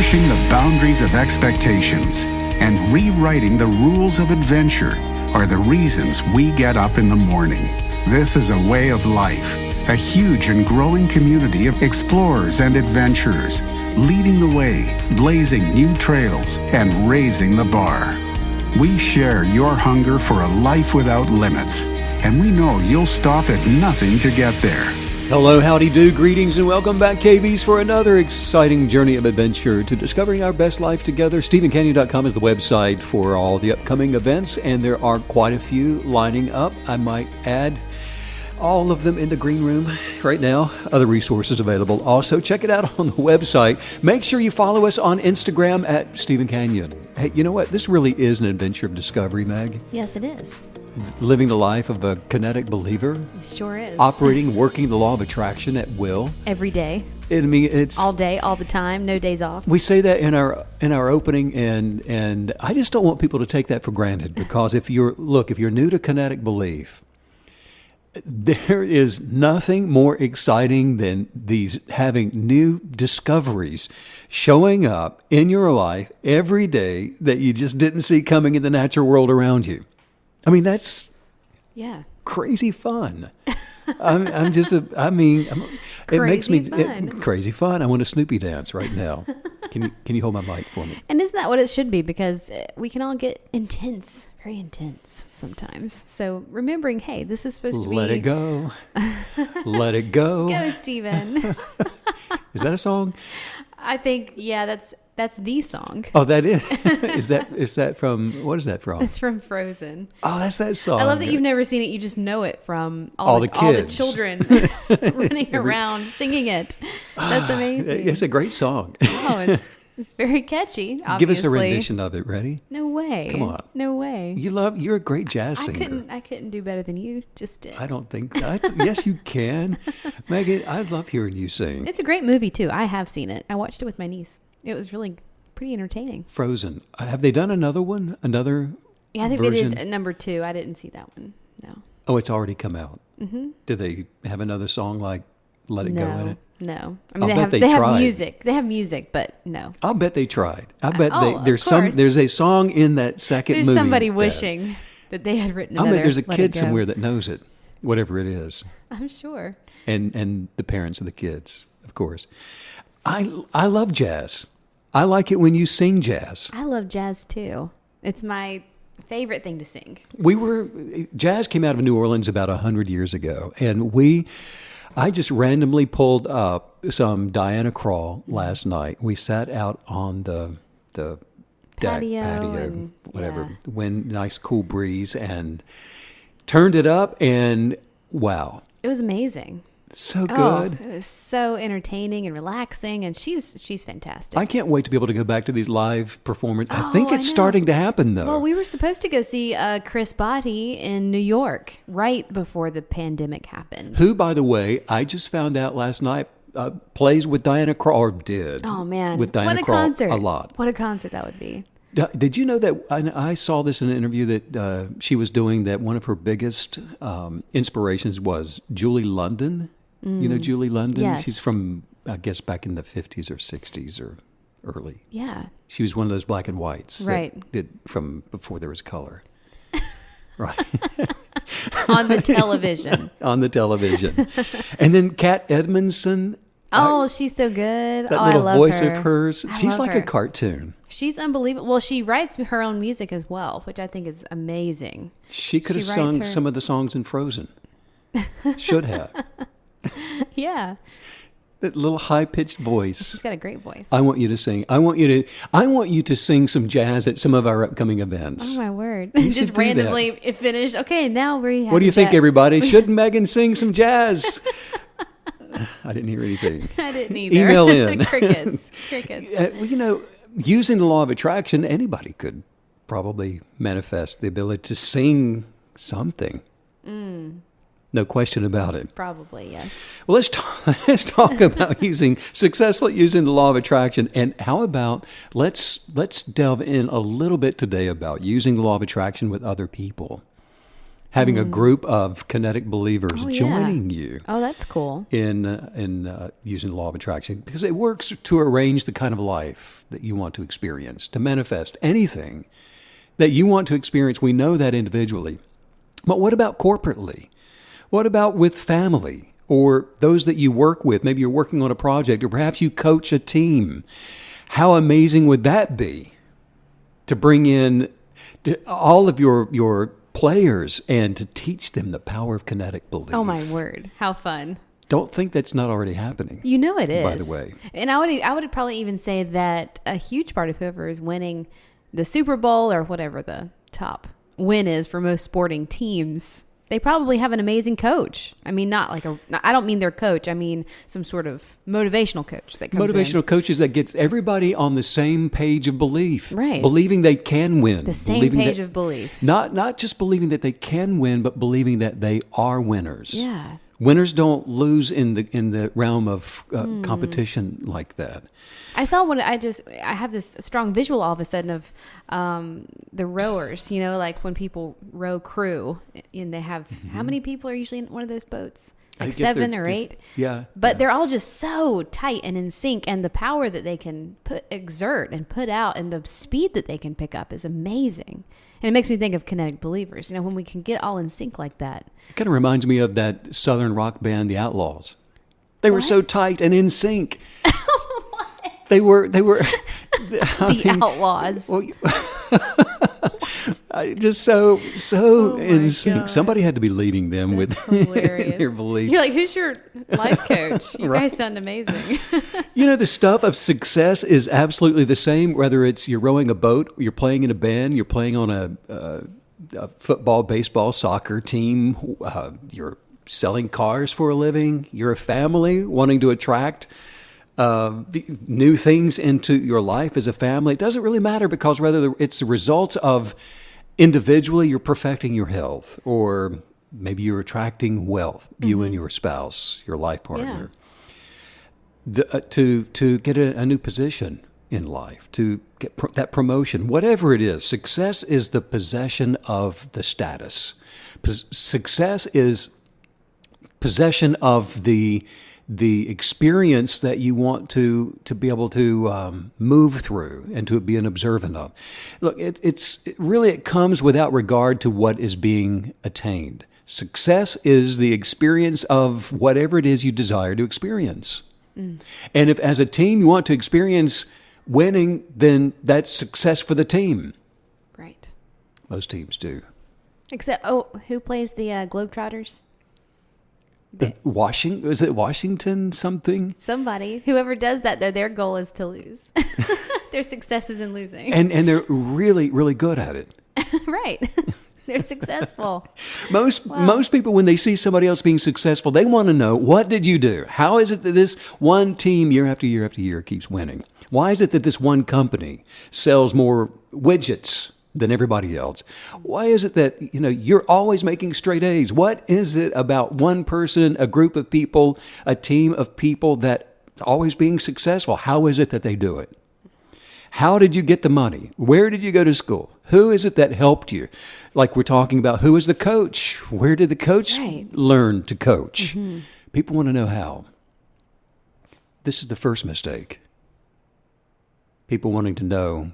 pushing the boundaries of expectations, and rewriting the rules of adventure are the reasons we get up in the morning. This is a way of life, a huge and growing community of explorers and adventurers, leading the way, blazing new trails, and raising the bar. We share your hunger for a life without limits, and we know you'll stop at nothing to get there. Hello, howdy do, greetings, and welcome back, KBs, for another exciting journey of adventure to discovering our best life together. StephenCanyon.com is the website for all the upcoming events, and there are quite a few lining up. I might add all of them in the green room right now. Other resources available. Also, check it out on the website. Make sure you follow us on Instagram at Stephen Canyon. Hey, you know what? This really is an adventure of discovery, Meg. Yes, it is. Living the life of a kinetic believer. It sure is. Operating, working the law of attraction at will. Every day. I mean, it's all day, all the time, no days off. We say that in our opening, and I just don't want people to take that for granted, because if you're new to kinetic belief, there is nothing more exciting than these having new discoveries showing up in your life every day that you just didn't see coming in the natural world around you. I mean, that's crazy fun. It makes me crazy fun. I want a Snoopy dance right now. Can you hold my mic for me? And isn't that what it should be? Because we can all get intense, very intense sometimes. So remembering, hey, this is supposed to be. Let it go. Let it go. Go, Stephen. Is that a song? I think, that's the song. Oh, that is. Is that from, what is that from? It's from Frozen. Oh, that's that song. I love that you've never seen it. You just know it from all the kids. All the children running around singing it. That's amazing. It's a great song. Oh, it's very catchy, obviously. Give us a rendition of it. Ready? No way. Come on. No way. You're a great jazz singer. I couldn't do better than you just did. I don't think. Yes, you can. Megan, I love hearing you sing. It's a great movie, too. I have seen it. I watched it with my niece. It was really pretty entertaining. Frozen. Have they done another one? Another I think version? They did number 2. I didn't see that one. No. Oh, it's already come out. Mm-hmm. Did they have another song like Let It Go in it? No. I mean, they have music. They have music, but no. I'll bet they tried. I bet there's a song in that second movie. There's somebody wishing that they had written another. I bet there's a Let kid It Go. somewhere that knows it, whatever it is. I'm sure. And the parents of the kids, of course. I love jazz. I like it when you sing jazz. I love jazz too. It's my favorite thing to sing. Jazz came out of New Orleans about 100 years ago, and I just randomly pulled up some Diana Krall last night. We sat out on the patio and, whatever, wind, nice cool breeze, and turned it up, and wow. It was amazing. So good. It was so entertaining and relaxing, and she's fantastic. I can't wait to be able to go back to these live performances. I think it's starting to happen, though. Well, we were supposed to go see Chris Botti in New York right before the pandemic happened. Who, by the way, I just found out last night, plays with Diana Krall, or did. Oh, man. With Diana Krall concert. a lot. What a concert that would be. Did you know that I saw this in an interview that she was doing, that one of her biggest inspirations was Julie London? You know Julie London? Yes. She's from, I guess, back in the 50s or 60s or early. Yeah. She was one of those black and whites. Right. That did from before there was color. Right. On the television. On the television. And then Kat Edmondson. Oh, she's so good. That little I love voice her. of hers. She's like her. a cartoon. She's unbelievable. Well, she writes her own music as well, which I think is amazing. She could have sung some of the songs in Frozen. Should have. Yeah. That little high-pitched voice. She's got a great voice. I want you to sing. I want you to sing some jazz at some of our upcoming events. Oh my word. You Just randomly finish. Okay, now we have What do you think, everybody? Should Megan sing some jazz? I didn't hear anything. I didn't either. Email in. Crickets. Using the law of attraction, anybody could probably manifest the ability to sing something. No question about it. Probably, yes. Well, let's talk about successfully using the law of attraction, and how about let's delve in a little bit today about using the law of attraction with other people. having a group of kinetic believers Oh, yeah. joining you Oh, that's cool. in using the law of attraction, because it works to arrange the kind of life that you want to experience, to manifest anything that you want to experience. We know that individually. But what about corporately? What about with family or those that you work with? Maybe you're working on a project, or perhaps you coach a team. How amazing would that be to bring in all of your players and to teach them the power of kinetic belief? Oh, my word. How fun. Don't think that's not already happening. You know it is. By the way. And I would probably even say that a huge part of whoever is winning the Super Bowl or whatever the top win is for most sporting teams, they probably have an amazing coach. I mean, I don't mean their coach. I mean some sort of motivational coach that comes in. Coaches that gets everybody on the same page of belief. Right. Believing they can win. The same page of belief. Not just believing that they can win, but believing that they are winners. Yeah. Winners don't lose in the realm of competition like that. I saw I have this strong visual all of a sudden of the rowers, like when people row crew, and they have, how many people are usually in one of those boats? Like 7 or 8? Yeah. But they're all just so tight and in sync, and the power that they can exert and put out and the speed that they can pick up is amazing. And it makes me think of kinetic believers, when we can get all in sync like that. It kind of reminds me of that Southern rock band, The Outlaws. They were so tight and in sync. They were The Outlaws. Well, just so in sync. God. Somebody had to be leading them with their belief. You're like, who's your life coach? You Right. guys sound amazing. The stuff of success is absolutely the same, whether it's you're rowing a boat, you're playing in a band, you're playing on a football, baseball, soccer team, you're selling cars for a living, you're a family wanting to attract new things into your life as a family. It doesn't really matter, because whether it's the results of individually you're perfecting your health, or maybe you're attracting wealth, you and your spouse, your life partner, to get a new position in life, to get that promotion, whatever it is. Success is the possession of the status. Success is possession of the experience that you want to be able to move through and to be an observant of. Look, it comes without regard to what is being attained. Success is the experience of whatever it is you desire to experience. And if as a team you want to experience winning, then that's success for the team. Right. Most teams do. Except, who plays the Globetrotters? Was it Washington something? Somebody. Whoever does that, though, their goal is to lose. Their success is in losing. And they're really, really good at it. Right. They're successful. Most people, when they see somebody else being successful, they want to know, what did you do? How is it that this one team year after year after year keeps winning? Why is it that this one company sells more widgets than everybody else? Why is it that you're always making straight A's? What is it about one person, a group of people, a team of people that always being successful? How is it that they do it? How did you get the money? Where did you go to school? Who is it that helped you? Like we're talking about, who is the coach? Where did the coach learn to coach? People want to know how. This is the first mistake. People wanting to know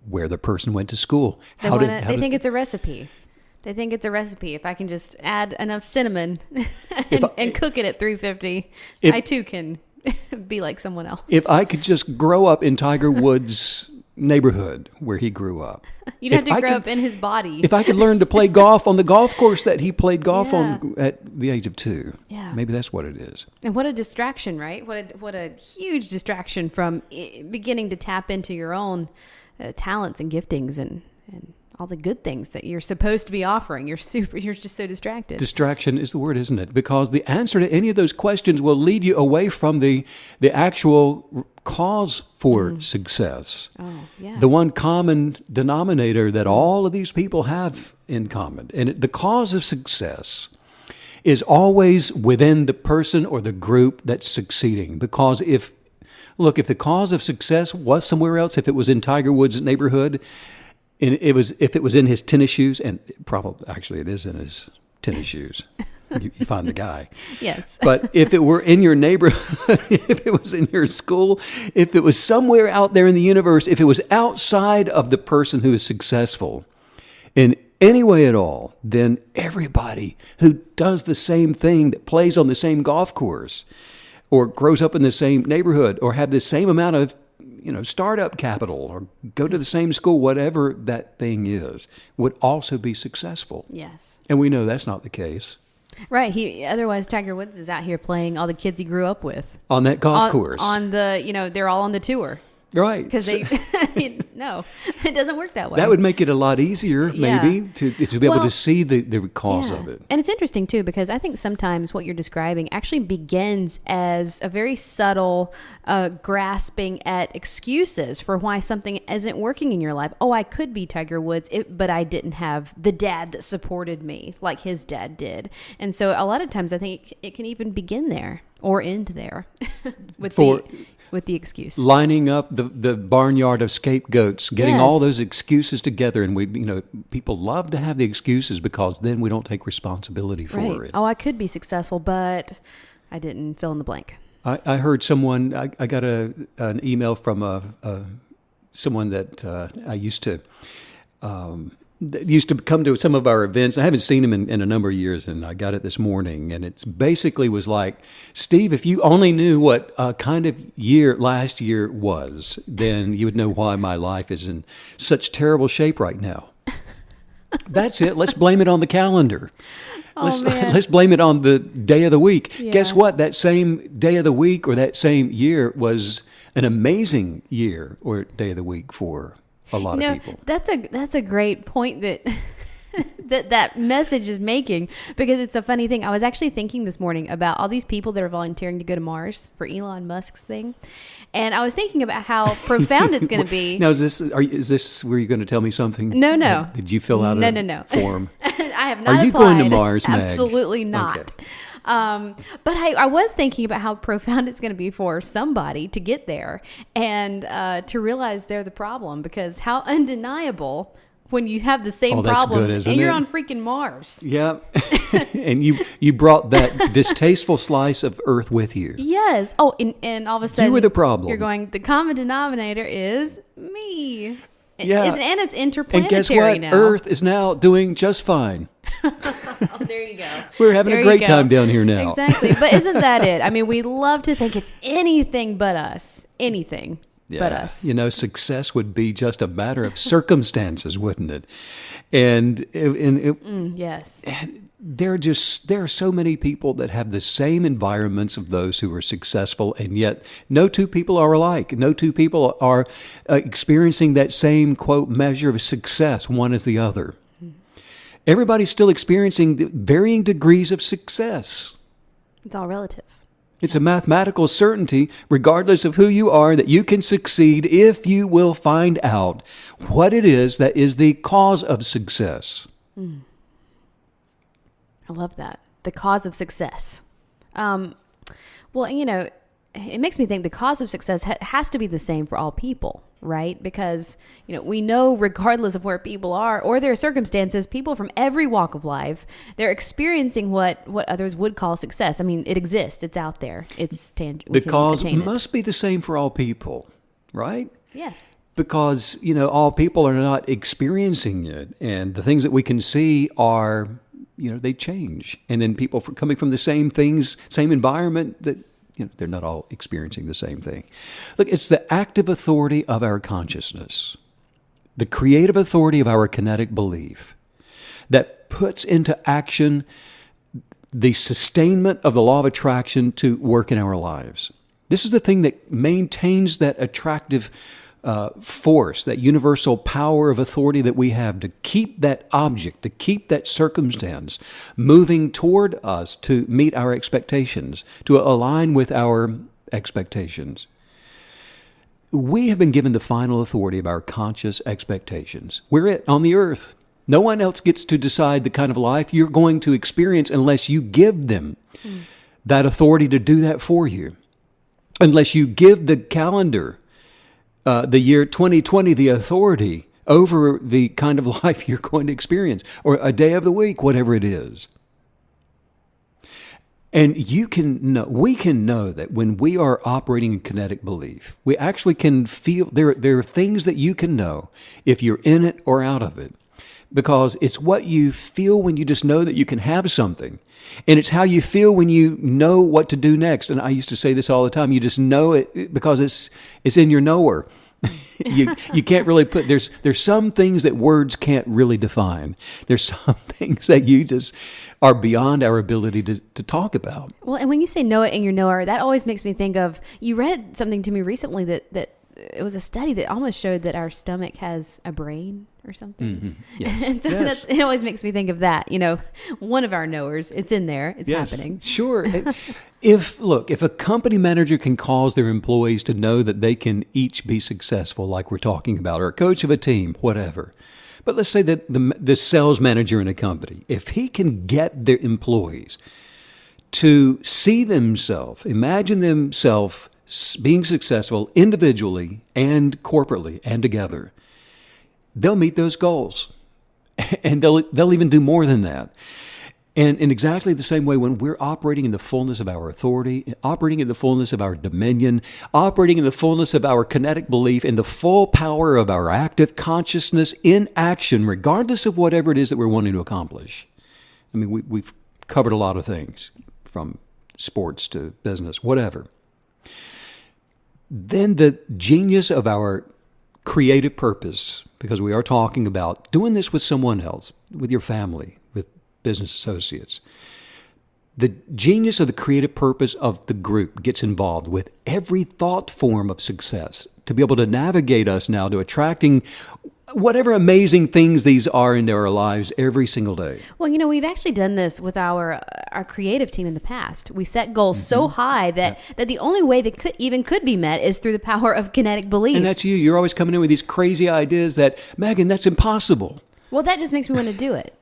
where the person went to school. They think it's a recipe. They think it's a recipe. If I can just add enough cinnamon and cook it at 350, I too can be like someone else. If I could just grow up in Tiger Woods' neighborhood where he grew up. You'd have to grow up in his body. If I could learn to play golf on the golf course that he played golf on at the age of 2. Yeah. Maybe that's what it is. And what a distraction, right? What a huge distraction from beginning to tap into your own talents and giftings and all the good things that you're supposed to be offering. You're just so distracted. Distraction is the word, isn't it? Because the answer to any of those questions will lead you away from the actual cause for success. Oh, yeah. The one common denominator that all of these people have in common. And the cause of success is always within the person or the group that's succeeding. Because if the cause of success was somewhere else, if it was in Tiger Woods' neighborhood, and if it was in his tennis shoes, and probably actually it is in his tennis shoes. You find the guy. Yes. But if it were in your neighborhood, if it was in your school, if it was somewhere out there in the universe, if it was outside of the person who is successful in any way at all, then everybody who does the same thing, that plays on the same golf course, or grows up in the same neighborhood, or have the same amount of startup capital, or go to the same school, whatever that thing is, would also be successful. Yes. And we know that's not the case. Right. Otherwise, Tiger Woods is out here playing all the kids he grew up with On that golf course. On the, they're all on the tour. Right. Because no, it doesn't work that way. That would make it a lot easier, maybe, to be able to see the cause of it. And it's interesting, too, because I think sometimes what you're describing actually begins as a very subtle grasping at excuses for why something isn't working in your life. Oh, I could be Tiger Woods, but I didn't have the dad that supported me like his dad did. And so a lot of times I think it can even begin there or end there with the excuse. Lining up the barnyard of scapegoats, getting all those excuses together. And people love to have the excuses because then we don't take responsibility for it. Oh, I could be successful, but I didn't fill in the blank. I heard someone, I got an email from someone that I used to come to some of our events. I haven't seen him in a number of years, and I got it this morning. And it's basically was like, Steve, if you only knew what kind of year last year was, then you would know why my life is in such terrible shape right now. That's it. Let's blame it on the calendar. Let's blame it on the day of the week. Yeah. Guess what? That same day of the week or that same year was an amazing year or day of the week for a lot of people. That's a great point that that message is making, because it's a funny thing. I was actually thinking this morning about all these people that are volunteering to go to Mars for Elon Musk's thing, and I was thinking about how profound it's going to be. Now, is this where you're going to tell me something? No. Did you fill out a form? I have not. Are you applied. going to Mars, Meg? Absolutely not. Okay. But I was thinking about how profound it's going to be for somebody to get there and to realize they're the problem, because how undeniable when you have the same problems and you're on freaking Mars. Yeah. And you brought that distasteful slice of Earth with you. Yes. Oh, and all of a sudden you were the problem. You're going, the common denominator is me. Yeah. And it's interplanetary. And guess what? Now. Earth is now doing just fine. Oh, there you go. We're having a great time down here now. Exactly. But isn't that it? I mean, we love to think it's anything but us. Anything but us. Success would be just a matter of circumstances, wouldn't it? And yes. There are so many people that have the same environments of those who are successful, and yet no two people are alike. No two people are experiencing that same, quote, measure of success, one as the other. Everybody's still experiencing varying degrees of success. It's all relative. It's a mathematical certainty, regardless of who you are, that you can succeed if you will find out what it is that is the cause of success. I love that. The cause of success. Well, it makes me think the cause of success has to be the same for all people, right? Because, we know regardless of where people are or their circumstances, people from every walk of life, they're experiencing what others would call success. I mean, it exists. It's out there. It's tangible. The cause must be the same for all people, right? Yes. Because, all people are not experiencing it. And the things that we can see are, they change. And then people coming from the same things, same environment, that they're not all experiencing the same thing. Look, it's the active authority of our consciousness, the creative authority of our kinetic belief that puts into action the sustainment of the law of attraction to work in our lives. This is the thing that maintains that attractive force, that universal power of authority that we have to keep that object, to keep that circumstance moving toward us to meet our expectations, to align with our expectations. We have been given the final authority of our conscious expectations. We're it on the earth. No one else gets to decide the kind of life you're going to experience unless you give them that authority to do that for you. Unless you give the calendar, the year 2020, the authority over the kind of life you're going to experience, or a day of the week, whatever it is. And we can know that when we are operating in kinetic belief, we actually can feel, there are things that you can know if you're in it or out of it. Because it's what you feel when you just know that you can have something. And it's how you feel when you know what to do next. And I used to say this all the time. You just know it because it's in your knower. you can't really there's some things that words can't really define. There's some things that you just are beyond our ability to talk about. Well, and when you say know it in your knower, that always makes me think of, you read something to me recently that it was a study that almost showed that our stomach has a brain or something. Mm-hmm. Yes. And so yes. it always makes me think of that. One of our knowers, it's in there, it's happening. Sure. If a company manager can cause their employees to know that they can each be successful, like we're talking about, or a coach of a team, whatever. But let's say that the sales manager in a company, if he can get their employees to see themselves, imagine themselves being successful individually and corporately and together, they'll meet those goals. And they'll even do more than that. And in exactly the same way, when we're operating in the fullness of our authority, operating in the fullness of our dominion, operating in the fullness of our kinetic belief, in the full power of our active consciousness in action, regardless of whatever it is that we're wanting to accomplish. I mean, we've covered a lot of things, from sports to business, whatever. Then the genius of our creative purpose, because we are talking about doing this with someone else, with your family, with business associates. The genius of the creative purpose of the group gets involved with every thought form of success to be able to navigate us now to attracting whatever amazing things these are into our lives every single day. Well, we've actually done this with our creative team in the past. We set goals so high that the only way that could be met is through the power of kinetic belief. And that's you. You're always coming in with these crazy ideas that, Megan, that's impossible. Well, that just makes me want to do it.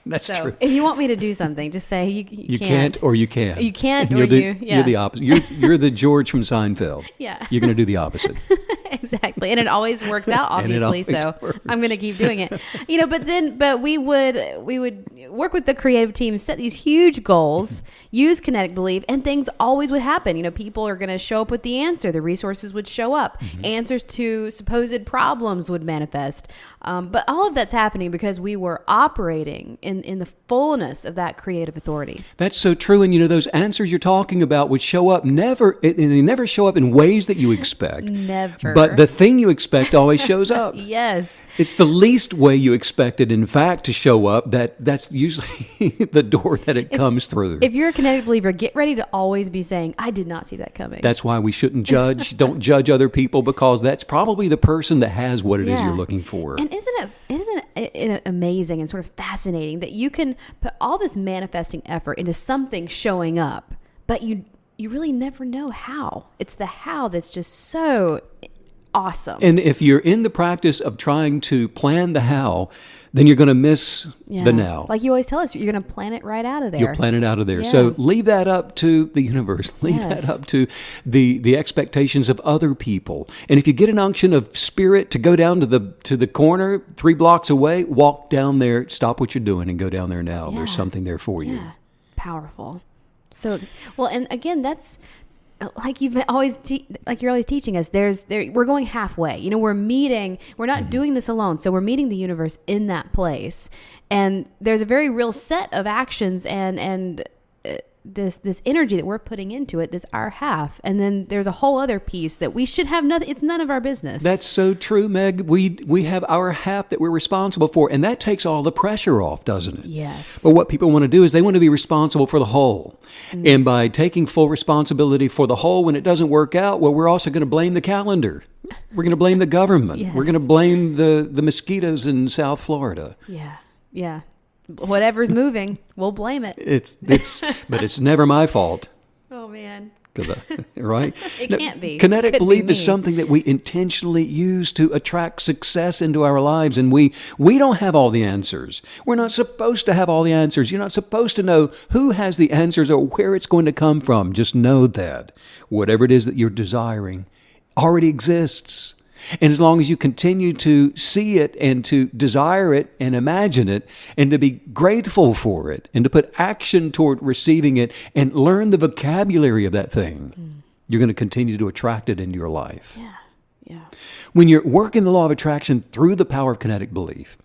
That's true. If you want me to do something, just say you can't or you can. You can't or You're the opposite. You're the George from Seinfeld. Yeah. You're going to do the opposite. Exactly. And it always works out, obviously. So works. I'm going to keep doing it. But we would work with the creative team, set these huge goals, use kinetic belief, and things always would happen. People are going to show up with the answer. The resources would show up. Mm-hmm. Answers to supposed problems would manifest. But all of that's happening because we were operating in the fullness of that creative authority. That's so true. And those answers you're talking about would show up they never show up in ways that you expect. Never. But the thing you expect always shows up. Yes. It's the least way you expect it, in fact, to show up. That's usually the door that it comes through. If you're a kinetic believer, get ready to always be saying, I did not see that coming. That's why we shouldn't judge. Don't judge other people, because that's probably the person that has what it is you're looking for. And isn't it amazing and sort of fascinating that you can put all this manifesting effort into something showing up, but you really never know how. It's the how that's just so awesome. And if you're in the practice of trying to plan the how, then you're going to miss the now. Like you always tell us, you're going to plan it right out of there. You'll plan it out of there. Yeah. So leave that up to the universe. Leave that up to the expectations of other people. And if you get an unction of spirit to go down to the corner 3 blocks away, walk down there, stop what you're doing and go down there now. Yeah. There's something there for you. Powerful. So, well, and again, that's like you're always teaching us. We're going halfway. We're meeting. We're not doing this alone. So we're meeting the universe in that place, and there's a very real set of actions and this energy that we're putting into it. This our half, and then there's a whole other piece that we should have nothing. It's none of our business. That's so true, Meg. We have our half that we're responsible for, and that takes all the pressure off, doesn't it? Yes. But what people want to do is they want to be responsible for the whole. Mm-hmm. And by taking full responsibility for the whole, when it doesn't work out, well, we're also going to blame the calendar. We're going to blame the government. Yes. We're going to blame the mosquitoes in South Florida. Yeah. Whatever's moving, we'll blame it. But it's never my fault. Oh man. Right? It can't be. Kinetic belief is something that we intentionally use to attract success into our lives, and we don't have all the answers. We're not supposed to have all the answers. You're not supposed to know who has the answers or where it's going to come from. Just know that whatever it is that you're desiring already exists. And as long as you continue to see it and to desire it and imagine it and to be grateful for it and to put action toward receiving it and learn the vocabulary of that thing, you're going to continue to attract it into your life. Yeah. Yeah. When you're working the law of attraction through the power of kinetic belief,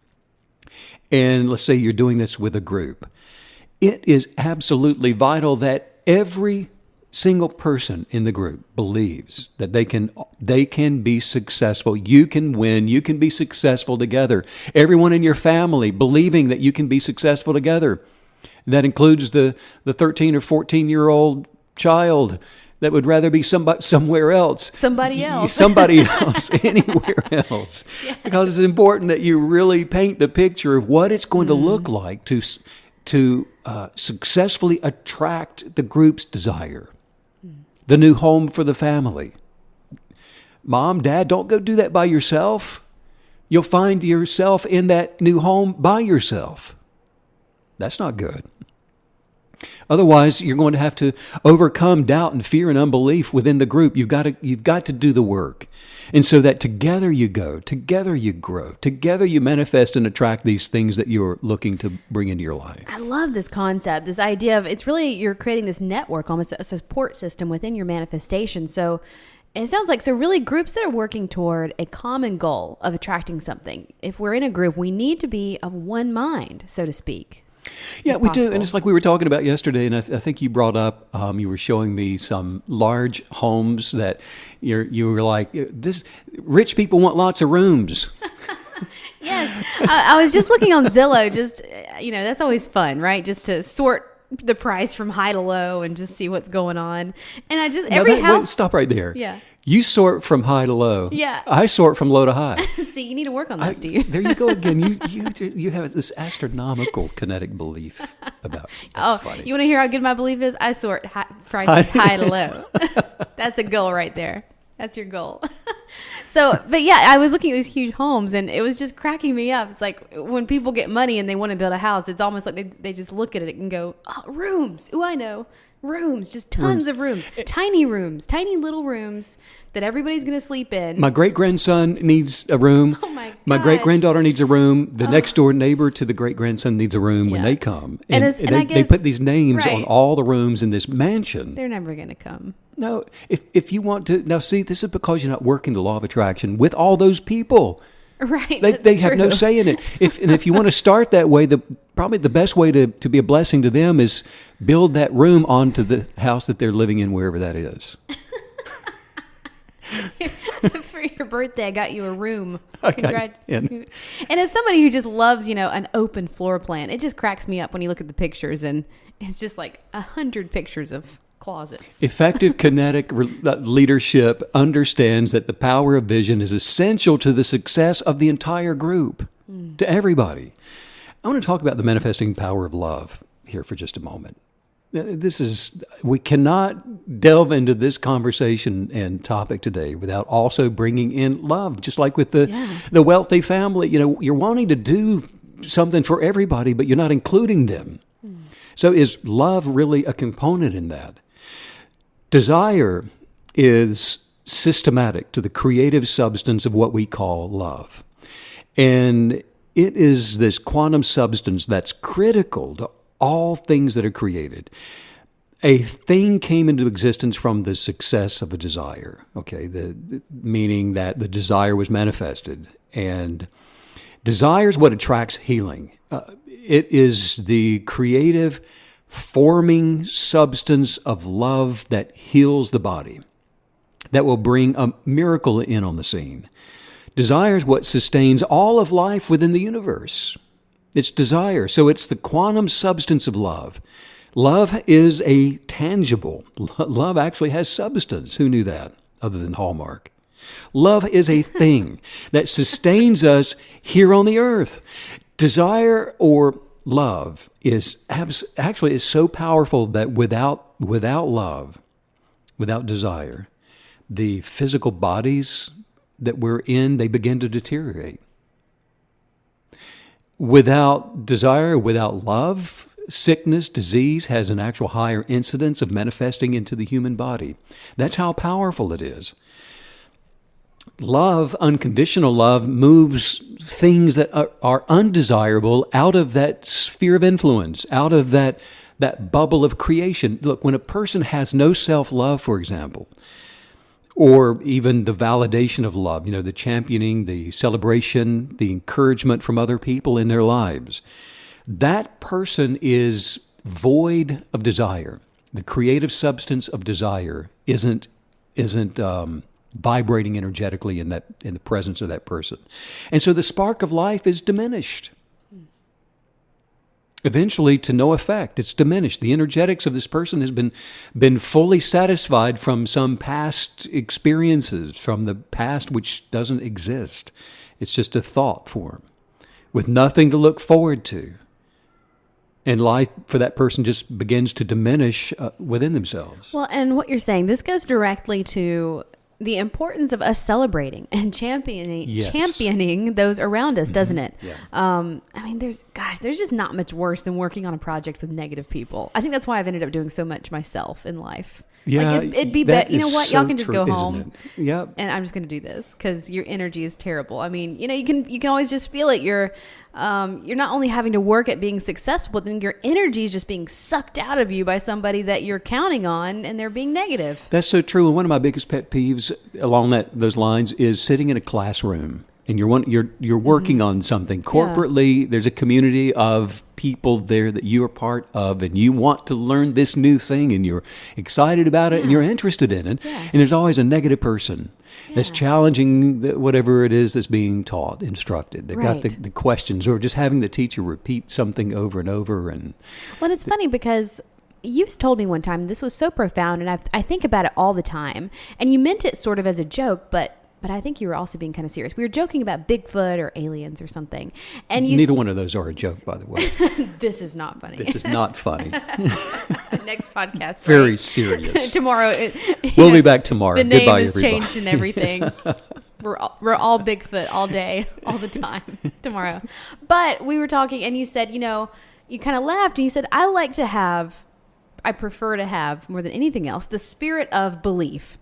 and let's say you're doing this with a group, it is absolutely vital that every single person in the group believes that they can be successful. You can win. You can be successful together. Everyone in your family believing that you can be successful together. That includes the 13 or 14-year-old child that would rather be somewhere else. Somebody else, anywhere else. Yes. Because it's important that you really paint the picture of what it's going to look like to successfully attract the group's desire. The new home for the family. Mom, Dad, don't go do that by yourself. You'll find yourself in that new home by yourself. That's not good. Otherwise, you're going to have to overcome doubt and fear and unbelief within the group. You've got to do the work. And so that together you go, together you grow, together you manifest and attract these things that you're looking to bring into your life. I love this concept, this idea of it's really, you're creating this network, almost a support system within your manifestation. So it sounds like, so really groups that are working toward a common goal of attracting something. If we're in a group, we need to be of one mind, so to speak. Yeah, we do. And it's like we were talking about yesterday, and I think you brought up, you were showing me some large homes that you were like, this rich people want lots of rooms. Yes. I was just looking on Zillow, that's always fun, right? Just to sort the price from high to low and just see what's going on. And I just, wait, stop right there. Yeah. You sort from high to low. Yeah. I sort from low to high. See, you need to work on that, Steve. There you go again. You have this astronomical kinetic belief about it. That's funny. You want to hear how good my belief is? I sort prices high to low. That's a goal right there. That's your goal. But yeah, I was looking at these huge homes and it was just cracking me up. It's like when people get money and they want to build a house, it's almost like they just look at it and go, oh, rooms. Ooh, I know. Rooms, just tons of rooms, tiny little rooms that everybody's going to sleep in. My great-grandson needs a room. Oh my gosh. My great-granddaughter needs a room. The next door neighbor to the great-grandson needs a room when they come. And they put these names on all the rooms in this mansion. They're never going to come. No, if you want to, now see, this is because you're not working the law of attraction with all those people. Right. They have no say in it. If you want to start that way, probably the best way to be a blessing to them is build that room onto the house that they're living in, wherever that is. For your birthday, I got you a room. Okay. And as somebody who just loves, an open floor plan, it just cracks me up when you look at the pictures and it's just like 100 pictures of closets. Effective kinetic leadership understands that the power of vision is essential to the success of the entire group, to everybody. I want to talk about the manifesting power of love here for just a moment. We cannot delve into this conversation and topic today without also bringing in love, just like with the wealthy family. You're wanting to do something for everybody, but you're not including them. So is love really a component in that? Desire is systematic to the creative substance of what we call love. And it is this quantum substance that's critical to all things that are created. A thing came into existence from the success of a desire, okay? Meaning that the desire was manifested. And desire is what attracts healing. It is the creative forming substance of love that heals the body, that will bring a miracle in on the scene. Desire is what sustains all of life within the universe. It's desire. So it's the quantum substance of love. Love is a tangible. Love actually has substance. Who knew that other than Hallmark? Love is a thing that sustains us here on the earth. Desire or love is actually so powerful that without love, without desire, the physical bodies that we're in, they begin to deteriorate. Without desire, without love, sickness, disease has an actual higher incidence of manifesting into the human body. That's how powerful it is. love, unconditional love, moves things that are undesirable out of that sphere of influence, out of that bubble of creation. Look, when a person has no self-love, for example, or even the validation of love, the championing, the celebration, the encouragement from other people in their lives, that person is void of desire. The creative substance of desire isn't vibrating energetically in the presence of that person. And so the spark of life is diminished. Eventually, to no effect, it's diminished. The energetics of this person has been fully satisfied from some past experiences, from the past which doesn't exist. It's just a thought form with nothing to look forward to. And life for that person just begins to diminish within themselves. Well, and what you're saying, this goes directly to the importance of us celebrating and championing those around us, doesn't it? Yeah. I mean, there's just not much worse than working on a project with negative people. I think that's why I've ended up doing so much myself in life. Yeah, it'd be better. You know what? Y'all can just go home. Yep. And I'm just going to do this because your energy is terrible. I mean, you can always just feel it. You're not only having to work at being successful, but then your energy is just being sucked out of you by somebody that you're counting on, and they're being negative. That's so true. And one of my biggest pet peeves along those lines is sitting in a classroom and you're working on something corporately. Yeah. There's a community of people there that you are part of, and you want to learn this new thing, and you're excited about it, and you're interested in it. Yeah. And there's always a negative person that's challenging whatever it is that's being taught, instructed. They've got the questions, or just having the teacher repeat something over and over. And well, it's funny because you told me one time this was so profound, and I think about it all the time. And you meant it sort of as a joke, but I think you were also being kind of serious. We were joking about Bigfoot or aliens or something. And neither one of those are a joke, by the way. This is not funny. This is not funny. Next podcast. Very serious. Tomorrow. We'll be back tomorrow. The name Goodbye, has everybody. changed and everything. We're all Bigfoot all day, all the time, tomorrow. But we were talking, and you said, you kind of laughed, and you said, I prefer to have, more than anything else, the spirit of belief.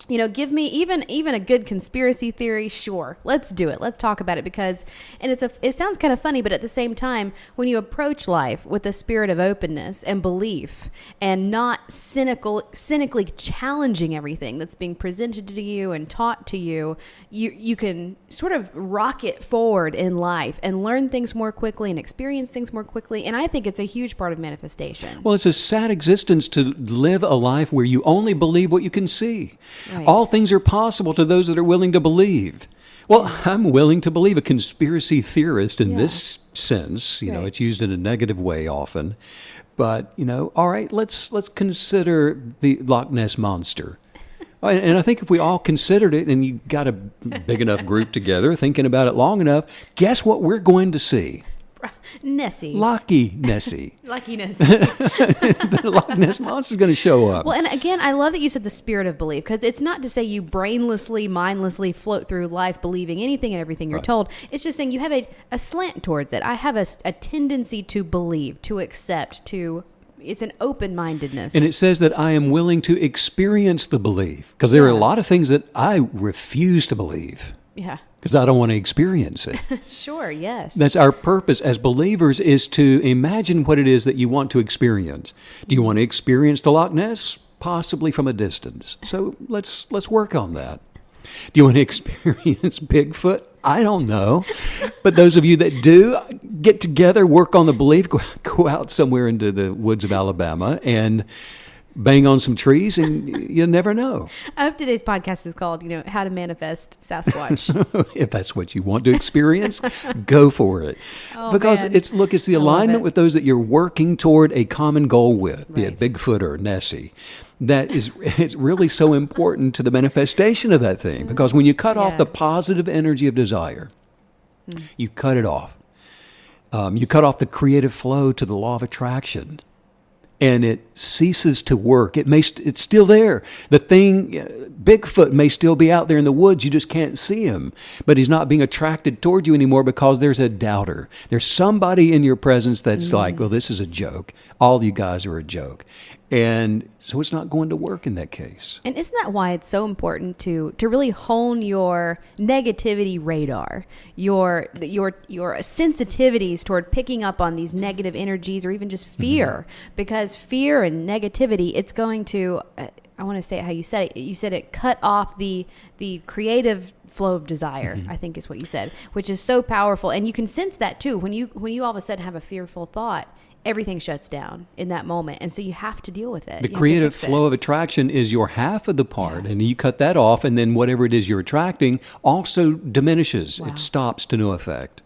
Give me even a good conspiracy theory. Sure, let's do it. Let's talk about it it sounds kind of funny, but at the same time, when you approach life with a spirit of openness and belief, and not cynically challenging everything that's being presented to you and taught to you, you can sort of rocket forward in life and learn things more quickly and experience things more quickly. And I think it's a huge part of manifestation. Well, it's a sad existence to live a life where you only believe what you can see. Right. All things are possible to those that are willing to believe. Well, I'm willing to believe. A conspiracy theorist in this sense, it's used in a negative way often. But, all right, let's consider the Loch Ness Monster. And I think if we all considered it, and you got a big enough group together thinking about it long enough, guess what we're going to see? Nessie. Lucky Nessie. Lucky Nessie. The Loch Ness Monster is going to show up. Well, and again, I love that you said the spirit of belief, because it's not to say you brainlessly, mindlessly float through life believing anything and everything you're told. It's just saying you have a slant towards it. I have a tendency to believe, to accept, it's an open-mindedness. And it says that I am willing to experience the belief, because there are a lot of things that I refuse to believe. Yeah. Because I don't want to experience it. Sure, yes. That's our purpose as believers, is to imagine what it is that you want to experience. Do you want to experience the Loch Ness? Possibly from a distance. So let's work on that. Do you want to experience Bigfoot? I don't know. But those of you that do, get together, work on the belief, go out somewhere into the woods of Alabama and bang on some trees, and you never know. I hope today's podcast is called, How to Manifest Sasquatch. If that's what you want to experience, go for it. Because it's the alignment with those that you're working toward a common goal with, be it Bigfoot or Nessie. It's really so important to the manifestation of that thing. Because when you cut off the positive energy of desire, you cut it off. You cut off the creative flow to the law of attraction. And it ceases to work. It's still there. The thing, Bigfoot may still be out there in the woods. You just can't see him. But he's not being attracted toward you anymore because there's a doubter. There's somebody in your presence that's like, well, this is a joke. All you guys are a joke. And so it's not going to work in that case. And isn't that why it's so important to really hone your negativity radar, your sensitivities toward picking up on these negative energies or even just fear? Because fear and negativity, it's going to, I want to say it how you said it. You said it cut off the creative flow of desire, I think is what you said, which is so powerful. And you can sense that too. When you all of a sudden have a fearful thought, everything shuts down in that moment. And so you have to deal with it. The creative flow of attraction is your half of the part, and you cut that off, and then whatever it is you're attracting also diminishes. Wow. It stops to no effect.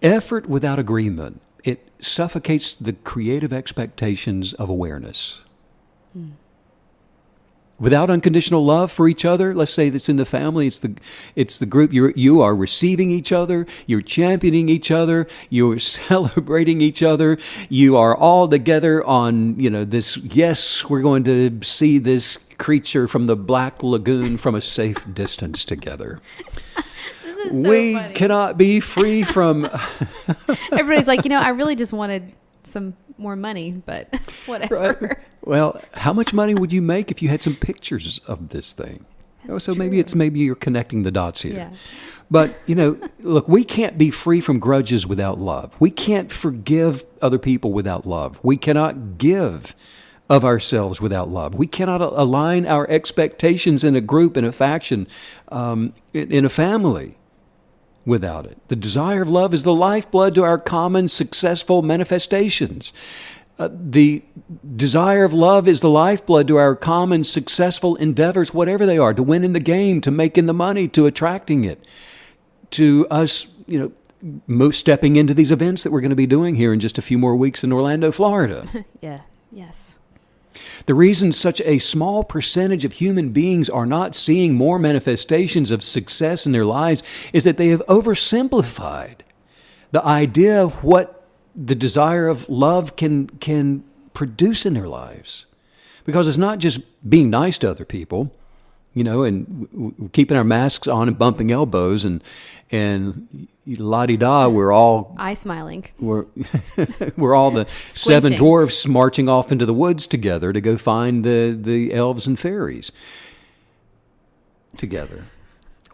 Effort without agreement, it suffocates the creative expectations of awareness. Without unconditional love for each other, let's say it's in the family, it's the group, you are receiving each other, you're championing each other, you're celebrating each other, you are all together on, this, yes, we're going to see this creature from the Black Lagoon from a safe distance together. This is so We funny. cannot be free from... Everybody's like, I really just wanted some more money, but whatever. Right. Well, how much money would you make if you had some pictures of this thing? So maybe you're connecting the dots here. Yeah. But, look, we can't be free from grudges without love. We can't forgive other people without love. We cannot give of ourselves without love. We cannot align our expectations in a group, in a faction, in a family without it. The desire of love is the lifeblood to our common successful manifestations. The desire of love is the lifeblood to our common successful endeavors, whatever they are, to win in the game, to making the money, to attracting it, to us, stepping into these events that we're going to be doing here in just a few more weeks in Orlando, Florida. Yeah. Yes. The reason such a small percentage of human beings are not seeing more manifestations of success in their lives is that they have oversimplified the idea of what the desire of love can produce in their lives. Because it's not just being nice to other people, and keeping our masks on and bumping elbows and la-di-da, we're all... Eye smiling. We're all the seven dwarfs marching off into the woods together to go find the elves and fairies together.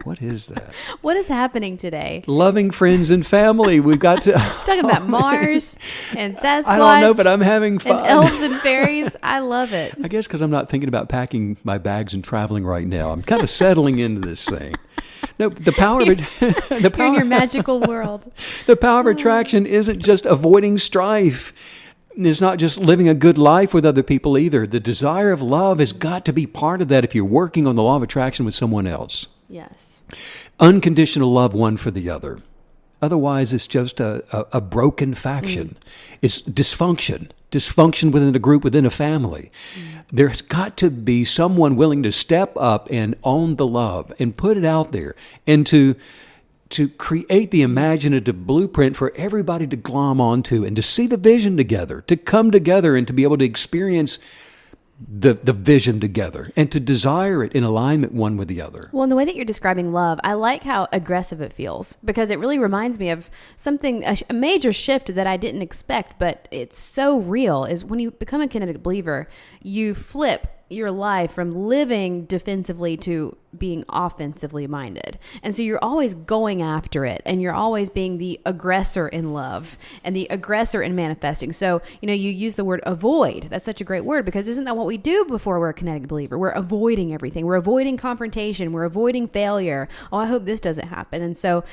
What is that? What is happening today? Loving friends and family. We've got to... Talking about Mars and Sasquatch. I don't know, but I'm having fun. And elves and fairies. I love it. I guess because I'm not thinking about packing my bags and traveling right now. I'm kind of settling into this thing. No, the power of it... You're in your magical world. The power of attraction isn't just avoiding strife. It's not just living a good life with other people either. The desire of love has got to be part of that if you're working on the law of attraction with someone else. Yes. Unconditional love one for the other. Otherwise, it's just a broken faction. It's dysfunction. Dysfunction within a group, within a family. There's got to be someone willing to step up and own the love and put it out there and to create the imaginative blueprint for everybody to glom onto and to see the vision together, to come together and to be able to experience the vision together and to desire it in alignment one with the other. Well, in the way that you're describing love, I like how aggressive it feels because it really reminds me of something, a major shift that I didn't expect, but it's so real, is when you become a kinetic believer, you flip your life from living defensively to being offensively minded. And so you're always going after it and you're always being the aggressor in love and the aggressor in manifesting. So, you use the word avoid. That's such a great word because isn't that what we do before we're a kinetic believer? We're avoiding everything. We're avoiding confrontation. We're avoiding failure. Oh, I hope this doesn't happen. And so,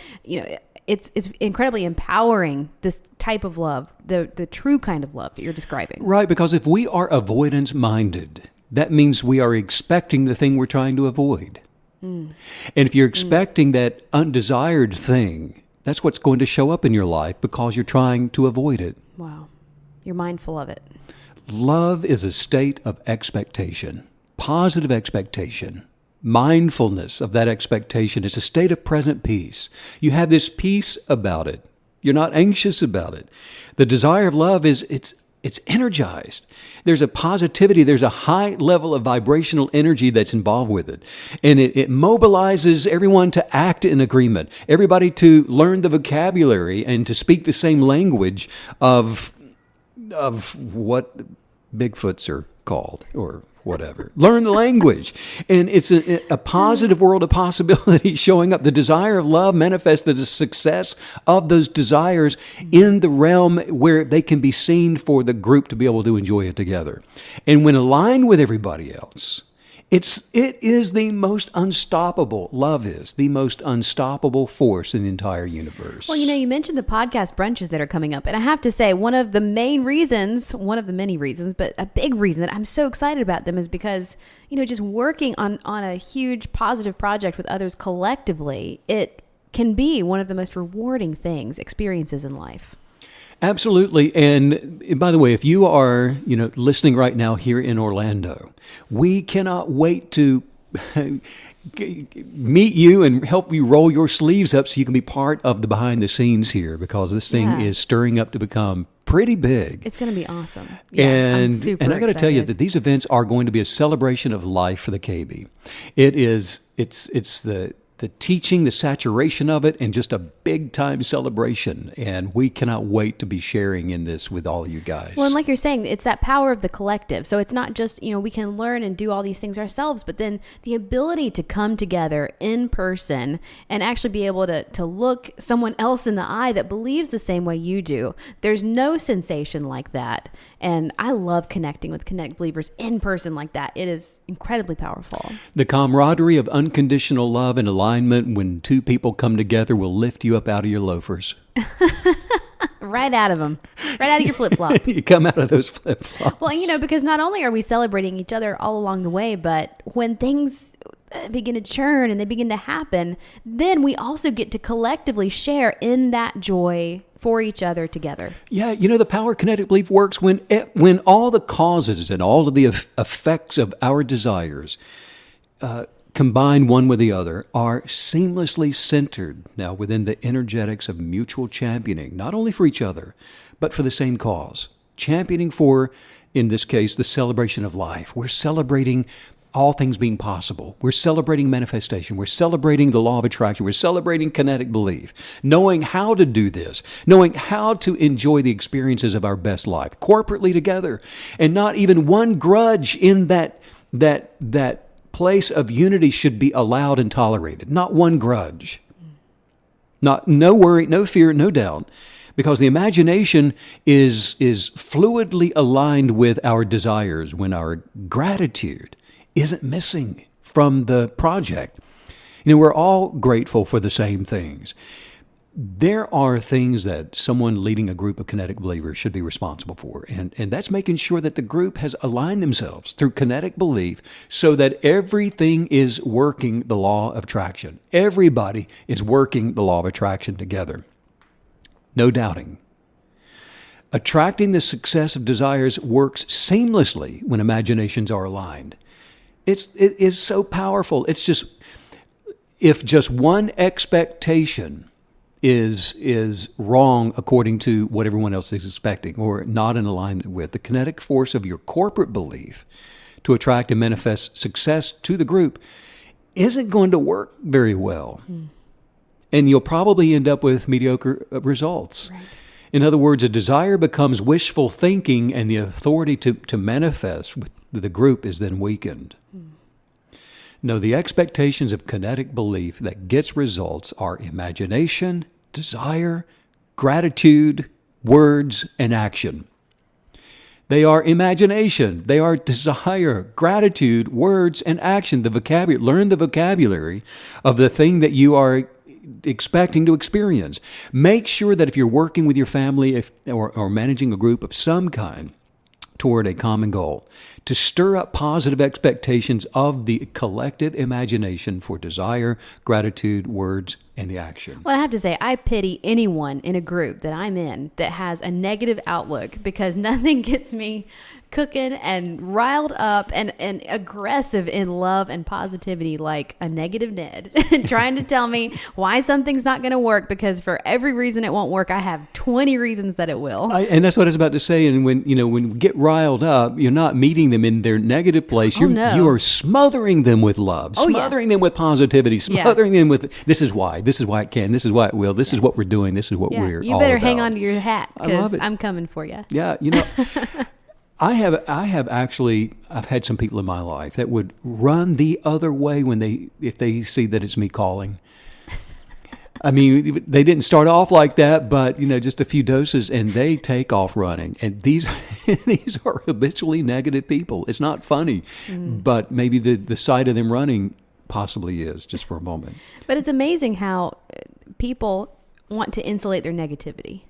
it's incredibly empowering, this type of love, the true kind of love that you're describing. Right, because if we are avoidance minded, that means we are expecting the thing we're trying to avoid. And if you're expecting that undesired thing, that's what's going to show up in your life because you're trying to avoid it. Wow. You're mindful of it. Love is a state of expectation, positive expectation. Mindfulness of that expectation is a state of present peace. You have this peace about it. You're not anxious about it. The desire of love is it's energized. There's a positivity, there's a high level of vibrational energy that's involved with it. And it mobilizes everyone to act in agreement, everybody to learn the vocabulary and to speak the same language of what Bigfoots are called, or whatever. Learn the language. And it's a positive world of possibilities showing up. The desire of love manifests the success of those desires in the realm where they can be seen for the group to be able to enjoy it together. And when aligned with everybody else, it is the most unstoppable, love is the most unstoppable force in the entire universe. Well, you mentioned the podcast brunches that are coming up. And I have to say, one of the many reasons, but a big reason that I'm so excited about them is because, just working on a huge positive project with others collectively, it can be one of the most rewarding experiences in life. Absolutely. And by the way, if you are, listening right now here in Orlando, we cannot wait to meet you and help you roll your sleeves up so you can be part of the behind the scenes here, because this thing is stirring up to become pretty big. It's going to be awesome. Yeah, I'm super I got to tell you that these events are going to be a celebration of life for the KB. It's the teaching, the saturation of it, and just a big-time celebration. And we cannot wait to be sharing in this with all of you guys. Well, and like you're saying, it's that power of the collective. So it's not just, we can learn and do all these things ourselves, but then the ability to come together in person and actually be able to look someone else in the eye that believes the same way you do. There's no sensation like that. And I love connecting with Kinetic Believers in person like that. It is incredibly powerful. The camaraderie of unconditional love and alignment when two people come together will lift you up out of your loafers. Right out of them. Right out of your flip-flop. You come out of those flip-flops. Well, because not only are we celebrating each other all along the way, but when things begin to churn and they begin to happen, then we also get to collectively share in that joy for each other together. Yeah, the power of Kinetic Belief works when all the causes and all of the effects of our desires combined one with the other are seamlessly centered now within the energetics of mutual championing, not only for each other, but for the same cause. Championing for, in this case, the celebration of life. We're celebrating all things being possible. We're celebrating manifestation. We're celebrating the law of attraction. We're celebrating kinetic belief, knowing how to do this, knowing how to enjoy the experiences of our best life corporately together, and not even one grudge in that place of unity should be allowed and tolerated. Not one grudge. No worry, no fear, no doubt. Because the imagination is fluidly aligned with our desires when our gratitude isn't missing from the project. We're all grateful for the same things. There are things that someone leading a group of kinetic believers should be responsible for, and that's making sure that the group has aligned themselves through kinetic belief so that everything is working the law of attraction. Everybody is working the law of attraction together. No doubting. Attracting the success of desires works seamlessly when imaginations are aligned. It is so powerful. It's just, if just one expectation is wrong according to what everyone else is expecting or not in alignment with, the kinetic force of your corporate belief to attract and manifest success to the group isn't going to work very well. And you'll probably end up with mediocre results. Right. In other words, a desire becomes wishful thinking, and the authority to manifest with the group is then weakened. No, the expectations of kinetic belief that gets results are imagination, desire, gratitude, words, and action. They are imagination, they are desire, gratitude, words, and action. The vocabulary, learn the vocabulary of the thing that you are expecting to experience. Make sure that if you're working with your family or managing a group of some kind toward a common goal, to stir up positive expectations of the collective imagination for desire, gratitude, words, and the action. Well, I have to say, I pity anyone in a group that I'm in that has a negative outlook, because nothing gets me cooking and riled up and aggressive in love and positivity like a negative Ned trying to tell me why something's not going to work, because for every reason it won't work, I have 20 reasons that it will. And that's what I was about to say. And when we get riled up, you're not meeting them in their negative place. You are smothering them with love, smothering them with positivity, smothering them with, this is why it can, this is why it will, this is what we're doing, this is what we're all about. You better hang on to your hat, because I'm coming for you. Yeah, I've had some people in my life that would run the other way if they see that it's me calling. I mean, they didn't start off like that, but just a few doses, and they take off running. And these are habitually negative people. It's not funny, but maybe the sight of them running possibly is, just for a moment. But it's amazing how people want to insulate their negativity.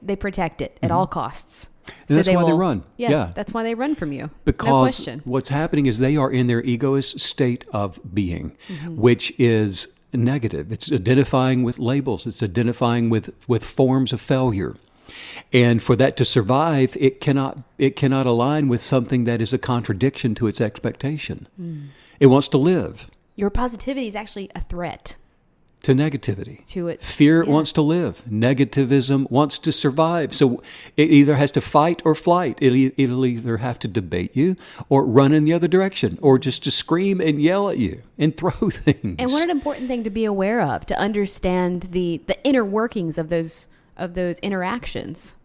They protect it at all costs. And that's why they run. Yeah, that's why they run from you. Because no question. What's happening is they are in their egoist state of being, which is negative. It's identifying with labels. It's identifying with forms of failure. And for that to survive, it cannot align with something that is a contradiction to its expectation. It wants to live. Your positivity is actually a threat. To negativity. To it. Fear wants to live. Negativism wants to survive. So it either has to fight or flight. It'll either have to debate you or run in the other direction or just to scream and yell at you and throw things. And what an important thing to be aware of, to understand the inner workings of those interactions.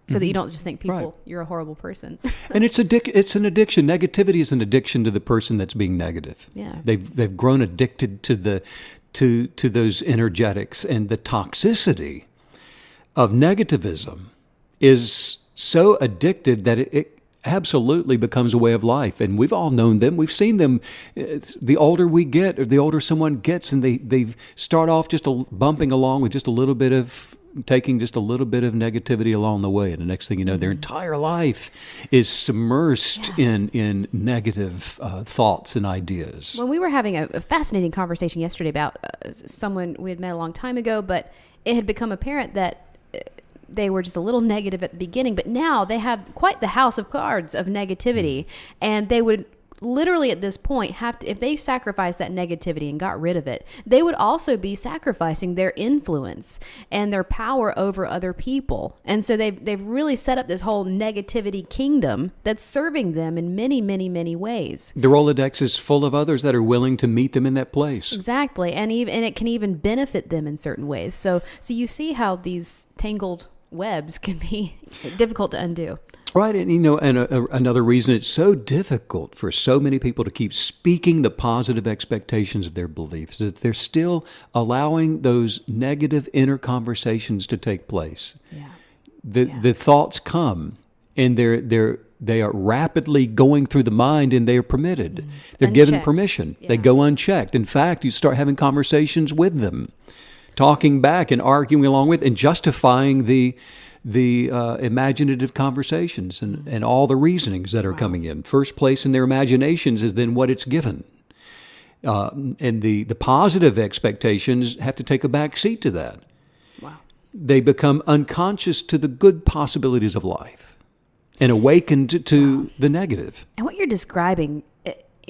So that you don't just think you're a horrible person. And it's an addiction. Negativity is an addiction to the person that's being negative. Yeah. They've grown addicted to those energetics, and the toxicity of negativism is so addictive that it absolutely becomes a way of life. And we've all known them. We've seen them. The older we get, or the older someone gets, and they start off just bumping along with just a little bit of taking just a little bit of negativity along the way. And the next thing you know, their entire life is submersed in negative thoughts and ideas. When we were having a fascinating conversation yesterday about someone we had met a long time ago, but it had become apparent that they were just a little negative at the beginning, but now they have quite the house of cards of negativity. And they would literally at this point have to, if they sacrificed that negativity and got rid of it, they would also be sacrificing their influence and their power over other people. And so they've really set up this whole negativity kingdom that's serving them in many, many, many ways. The Rolodex is full of others that are willing to meet them in that place. Exactly. And it can even benefit them in certain ways. So you see how these tangled webs can be difficult to undo. Right, and another reason it's so difficult for so many people to keep speaking the positive expectations of their beliefs is that they're still allowing those negative inner conversations to take place. Yeah. The thoughts come, and they are rapidly going through the mind, and they are permitted. They're given permission. Yeah. They go unchecked. In fact, you start having conversations with them, talking back and arguing along with, and justifying the imaginative conversations and all the reasonings that are coming in. First place in their imaginations is then what it's given. And the positive expectations have to take a back seat to that. Wow. They become unconscious to the good possibilities of life and awakened to the negative. And what you're describing,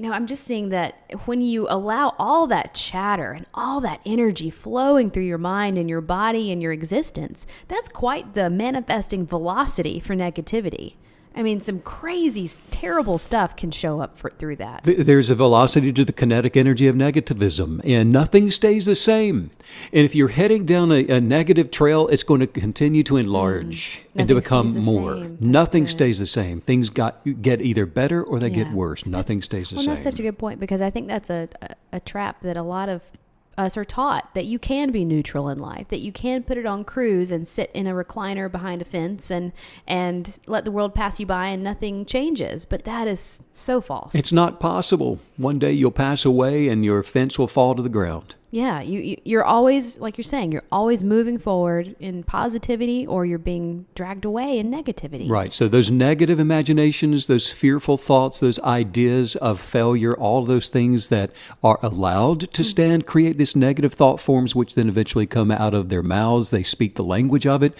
I'm just seeing that when you allow all that chatter and all that energy flowing through your mind and your body and your existence, that's quite the manifesting velocity for negativity. I mean, some crazy, terrible stuff can show up through that. There's a velocity to the kinetic energy of negativism, and nothing stays the same. And if you're heading down a negative trail, it's going to continue to enlarge and to become more. Nothing stays the same. Things get either better or they get worse. Nothing stays the same. That's such a good point, because I think that's a trap that a lot of us are taught, that you can be neutral in life, that you can put it on cruise and sit in a recliner behind a fence and let the world pass you by and nothing changes. But that is so false. It's not possible. One day you'll pass away and your fence will fall to the ground. Yeah, you're always, like you're saying, you're always moving forward in positivity, or you're being dragged away in negativity. Right. So those negative imaginations, those fearful thoughts, those ideas of failure, all those things that are allowed to stand, create this negative thought forms, which then eventually come out of their mouths. They speak the language of it.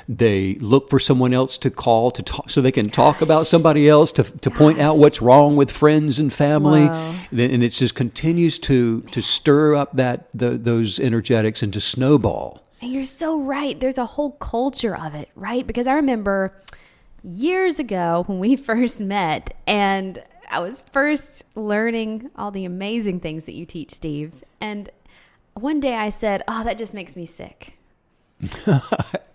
They look for someone else to call to talk, so they can talk about somebody else to point out what's wrong with friends and family. Wow. And it just continues to stir up those energetics and to snowball. And you're so right. There's a whole culture of it, right? Because I remember years ago when we first met, and I was first learning all the amazing things that you teach, Steve. And one day I said, "Oh, that just makes me sick."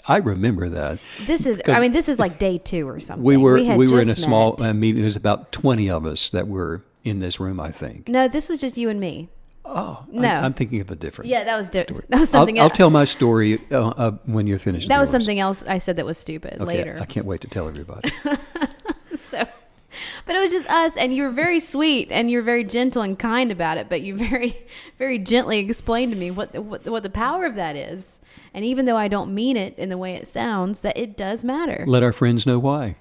I remember that. This is like day 2 or something. We were had in a just small met. meeting. There's about 20 of us that were in this room, I think. No, this was just you and me. Oh, No. I'm thinking of a different. Yeah, that was story. different. That was something I'll else. tell my story when you're finished. That was yours. something else I said that was stupid Okay, later. I can't wait to tell everybody. So, but it was just us, and you were very sweet, and you were very gentle and kind about it. But you very, very gently explained to me what the power of that is. And even though I don't mean it in the way it sounds, that it does matter. Let our friends know why.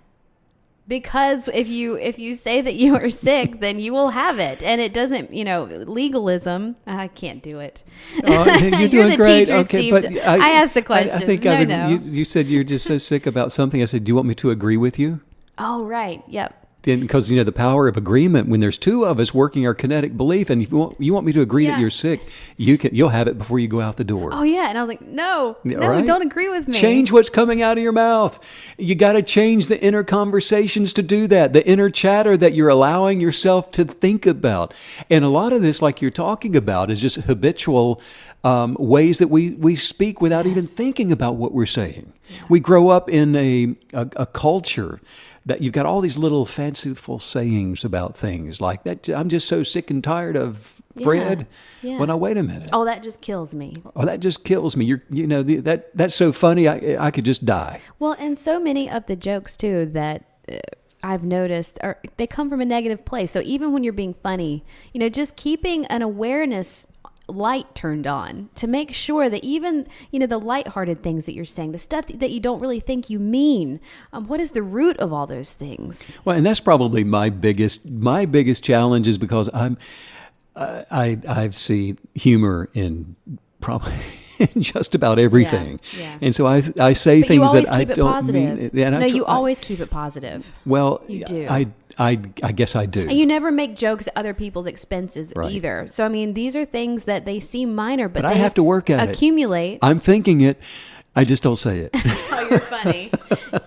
Because if you say that you are sick, then you will have it, and it doesn't. Legalism. I can't do it. Oh, you're You're doing the great. teacher, Okay, Steve. but I asked the question. I think No. You said you're just so sick about something. I said, do you want me to agree with you? Oh, right. Yep. Because the power of agreement. When there's 2 of us working our kinetic belief, and if you want me to agree that Yeah. you're sick, you'll have it before you go out the door. Oh, yeah. And I was like, no, Right? don't agree with me. Change what's coming out of your mouth. You got to change the inner conversations to do that, the inner chatter that you're allowing yourself to think about. And a lot of this, like you're talking about, is just habitual ways that we speak without even thinking about what we're saying. Yeah. We grow up in a culture that you've got all these little fanciful sayings about things like that. I'm just so sick and tired of Fred. Yeah. Well, now wait a minute. Oh, that just kills me. Oh, that just kills me. That's so funny. I could just die. Well, and so many of the jokes too that I've noticed they come from a negative place. So even when you're being funny, just keeping an awareness light turned on to make sure that even the lighthearted things that you're saying, the stuff that you don't really think you mean, what is the root of all those things? Well, and that's probably my biggest challenge is because I see humor in probably in just about everything. Yeah. And so I say But things you that I don't positive. mean. And you always keep it positive. Well, you do. I guess I do. And you never make jokes at other people's expenses Right. either. So, I mean, these are things that they seem minor, but I they have to work at accumulate. I'm thinking it. I just don't say it. Oh, you're funny.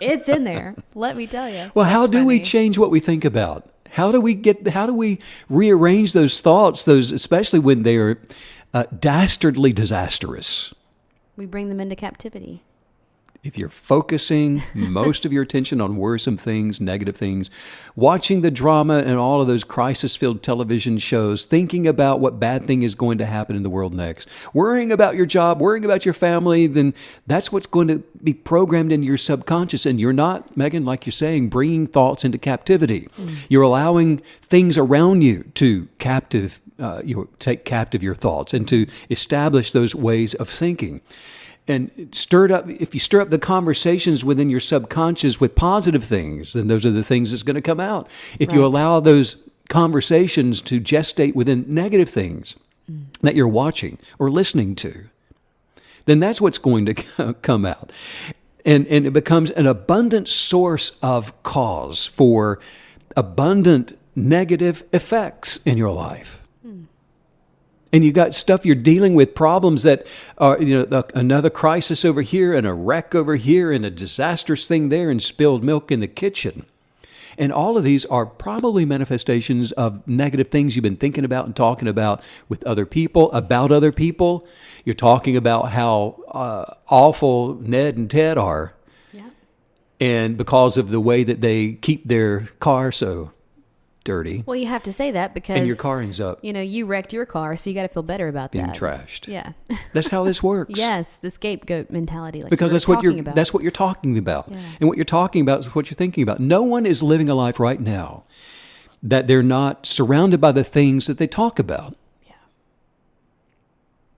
It's in there. Let me tell you. Well, how do we funny. change what we think about? How do we rearrange those thoughts, especially when they are dastardly disastrous? We bring them into captivity. If you're focusing most of your attention on worrisome things, negative things, watching the drama and all of those crisis-filled television shows, thinking about what bad thing is going to happen in the world next, worrying about your job, worrying about your family, then that's what's going to be programmed into your subconscious. And you're not, Megan, like you're saying, bringing thoughts into captivity. You're allowing things around you to take captive your thoughts and to establish those ways of thinking. And if you stir up the conversations within your subconscious with positive things, then those are the things that's going to come out. If you allow those conversations to gestate within negative things that you're watching or listening to, then that's what's going to come out. And it becomes an abundant source of cause for abundant negative effects in your life. And you got stuff you're dealing with, problems that are, another crisis over here and a wreck over here and a disastrous thing there and spilled milk in the kitchen. And all of these are probably manifestations of negative things you've been thinking about and talking about with other people, about other people. You're talking about how awful Ned and Ted are. Yeah. And because of the way that they keep their car so dirty. Well, you have to say that because... And your car ends up... you wrecked your car, so you got to feel better about being that. trashed. Yeah. That's how this works. Yes, the scapegoat mentality. Like because that's what you're talking about. Yeah. And what you're talking about is what you're thinking about. No one is living a life right now that they're not surrounded by the things that they talk about. Yeah.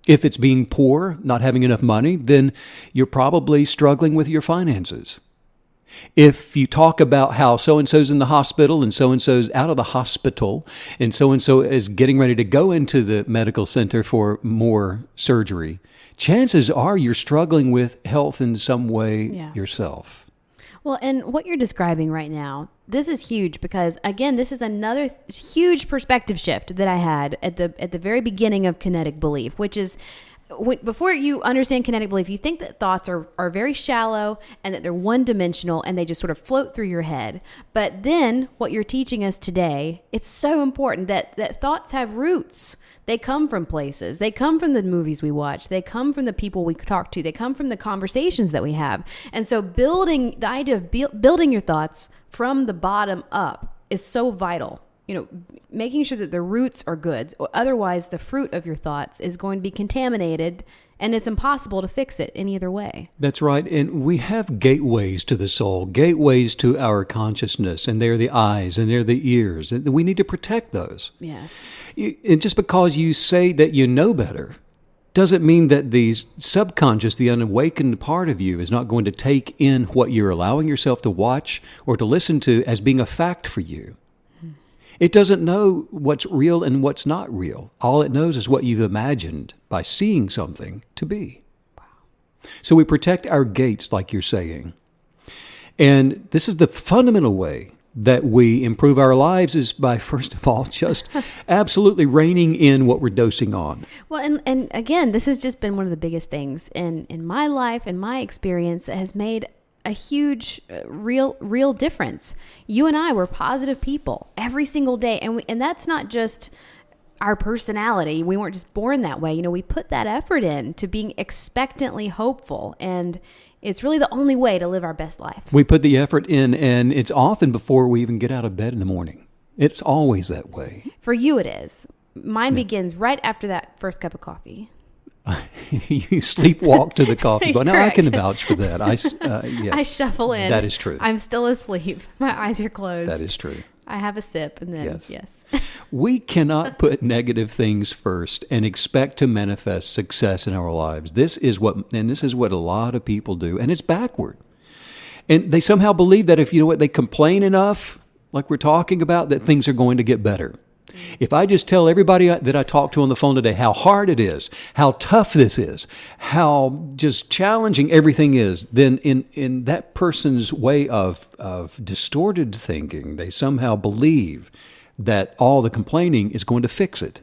If it's being poor, not having enough money, then you're probably struggling with your finances. If you talk about how so-and-so's in the hospital and so-and-so's out of the hospital and so-and-so is getting ready to go into the medical center for more surgery, chances are you're struggling with health in some way yourself. Well, and what you're describing right now, this is huge because, again, this is another huge perspective shift that I had at the very beginning of Kinetic Belief, which is... Before you understand kinetic belief, you think that thoughts are very shallow and that they're one-dimensional and they just sort of float through your head. But then what you're teaching us today, it's so important that thoughts have roots. They come from places. They come from the movies we watch. They come from the people we talk to. They come from the conversations that we have. And so the idea of building your thoughts from the bottom up is so vital. Making sure that the roots are good. Otherwise, the fruit of your thoughts is going to be contaminated, and it's impossible to fix it any other way. That's right. And we have gateways to the soul, gateways to our consciousness, and they're the eyes and they're the ears. And we need to protect those. Yes. And just because you say that you know better doesn't mean that the subconscious, the unawakened part of you is not going to take in what you're allowing yourself to watch or to listen to as being a fact for you. It doesn't know what's real and what's not real. All it knows is what you've imagined by seeing something to be. Wow. So we protect our gates, like you're saying. And this is the fundamental way that we improve our lives is by, first of all, just absolutely reining in what we're dosing on. Well, and again, this has just been one of the biggest things in my life and my experience that has made a huge, real difference. You and I were positive people every single day. And that's not just our personality. We weren't just born that way. We put that effort in to being expectantly hopeful. And it's really the only way to live our best life. We put the effort in, and it's often before we even get out of bed in the morning. It's always that way. For you, it is. Mine begins right after that first cup of coffee. You sleepwalk to the coffee. But now I can vouch for that. Yeah, I shuffle in. That is true. I'm still asleep. My eyes are closed. That is true. I have a sip and then, yes. We cannot put negative things first and expect to manifest success in our lives. This is what a lot of people do, and it's backward. And they somehow believe that if, they complain enough, like we're talking about, that things are going to get better. If I just tell everybody that I talk to on the phone today how hard it is, how tough this is, how just challenging everything is, then in that person's way of distorted thinking, they somehow believe that all the complaining is going to fix it.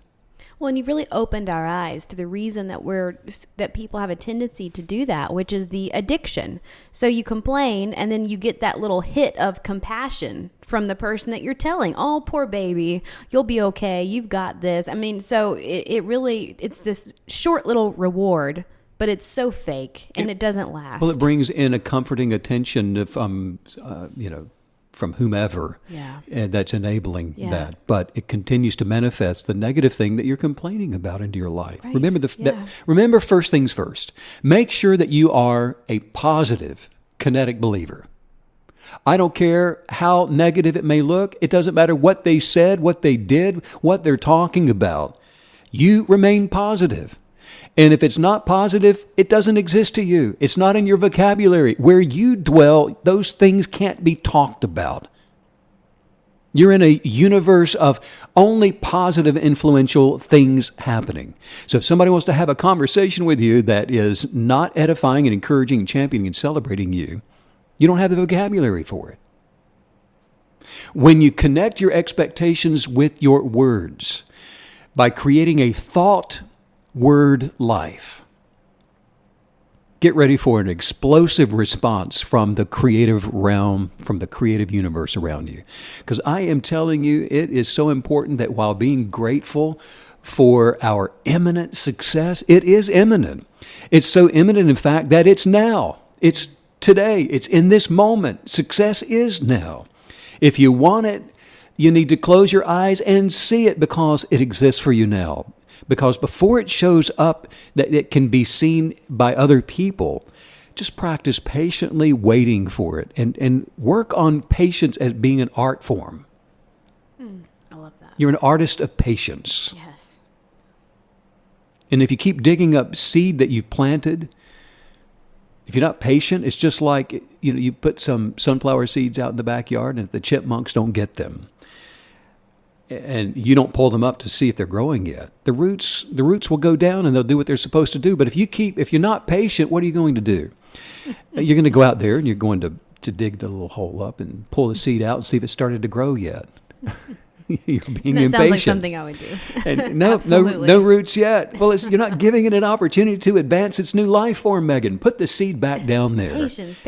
Well, and you've really opened our eyes to the reason that people have a tendency to do that, which is the addiction. So you complain, and then you get that little hit of compassion from the person that you're telling. Oh, poor baby, you'll be okay. You've got this. I mean, so it's this short little reward, but it's so fake, and it doesn't last. Well, it brings in a comforting attention from whomever that's enabling that. But it continues to manifest the negative thing that you're complaining about into your life. Right. Remember first things first. Make sure that you are a positive kinetic believer. I don't care how negative it may look. It doesn't matter what they said, what they did, what they're talking about. You remain positive. And if it's not positive, it doesn't exist to you. It's not in your vocabulary. Where you dwell, those things can't be talked about. You're in a universe of only positive, influential things happening. So if somebody wants to have a conversation with you that is not edifying and encouraging and championing and celebrating you, you don't have the vocabulary for it. When you connect your expectations with your words by creating a thought word life, get ready for an explosive response from the creative realm, from the creative universe around you. Because I am telling you, it is so important that while being grateful for our imminent success, it is imminent. It's so imminent, in fact, that it's now. It's today. It's in this moment. Success is now. If you want it, you need to close your eyes and see it because it exists for you now. Because before it shows up that it can be seen by other people, just practice patiently waiting for it and work on patience as being an art form. I love that. You're an artist of patience. Yes. And if you keep digging up seed that you've planted, if you're not patient, it's just like, you put some sunflower seeds out in the backyard and the chipmunks don't get them. And you don't pull them up to see if they're growing yet. The roots will go down and they'll do what they're supposed to do. But if you're not patient, what are you going to do? You're going to go out there and you're going to dig the little hole up and pull the seed out and see if it started to grow yet. You're being impatient. Sounds like something I would do. And no roots yet. Well, you're not giving it an opportunity to advance its new life form, Megan. Put the seed back down there. Patience.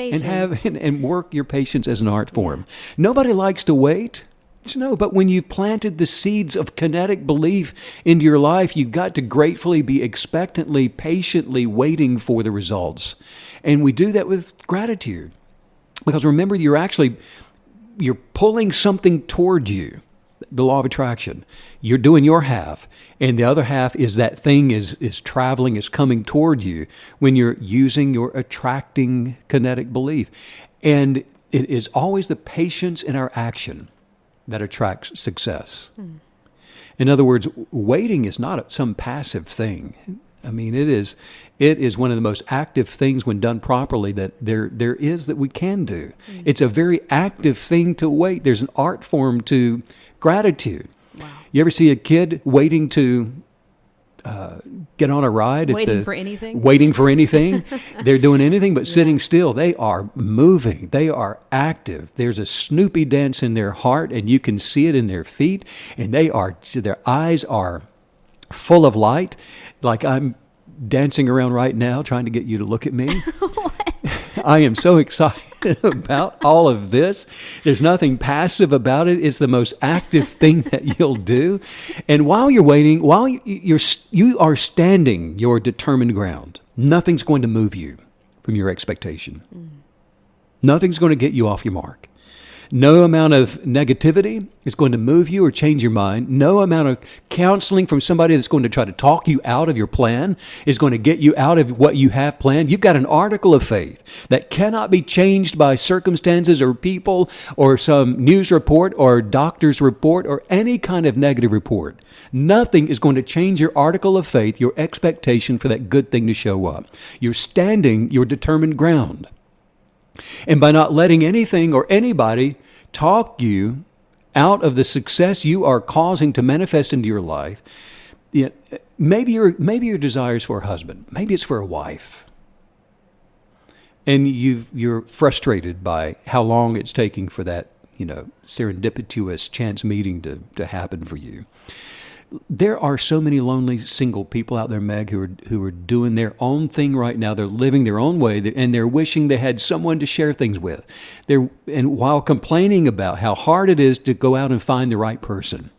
And work your patience as an art form. Nobody likes to wait. No, but when you've planted the seeds of kinetic belief into your life, you've got to gratefully be expectantly, patiently waiting for the results. And we do that with gratitude. Because remember, you're pulling something toward you, the law of attraction. You're doing your half, and the other half is that thing is traveling, is coming toward you when you're using your attracting kinetic belief. And it is always the patience in our action that attracts success. In other words, waiting is not some passive thing. I mean, it is one of the most active things when done properly that there is that we can do. It's a very active thing to wait. There's an art form to gratitude. Wow. You ever see a kid waiting to get on a ride? Waiting for anything? Waiting for anything. They're doing anything but sitting still. They are moving. They are active. There's a Snoopy dance in their heart, and you can see it in their feet. And their eyes are full of light. Like I'm dancing around right now trying to get you to look at me. I am so excited about all of this. There's nothing passive about it. It's the most active thing that you'll do. And while you're waiting, while you are standing your determined ground, nothing's going to move you from your expectation. Nothing's going to get you off your mark. No amount of negativity is going to move you or change your mind. No amount of counseling from somebody that's going to try to talk you out of your plan is going to get you out of what you have planned. You've got an article of faith that cannot be changed by circumstances or people or some news report or doctor's report or any kind of negative report. Nothing is going to change your article of faith, your expectation for that good thing to show up. You're standing your determined ground. And by not letting anything or anybody talk you out of the success you are causing to manifest into your life, maybe your desire is for a husband, maybe it's for a wife, and you're frustrated by how long it's taking for that serendipitous chance meeting to happen for you. There are so many lonely single people out there, Meg, who are doing their own thing right now. They're living their own way, and they're wishing they had someone to share things with. And while complaining about how hard it is to go out and find the right person,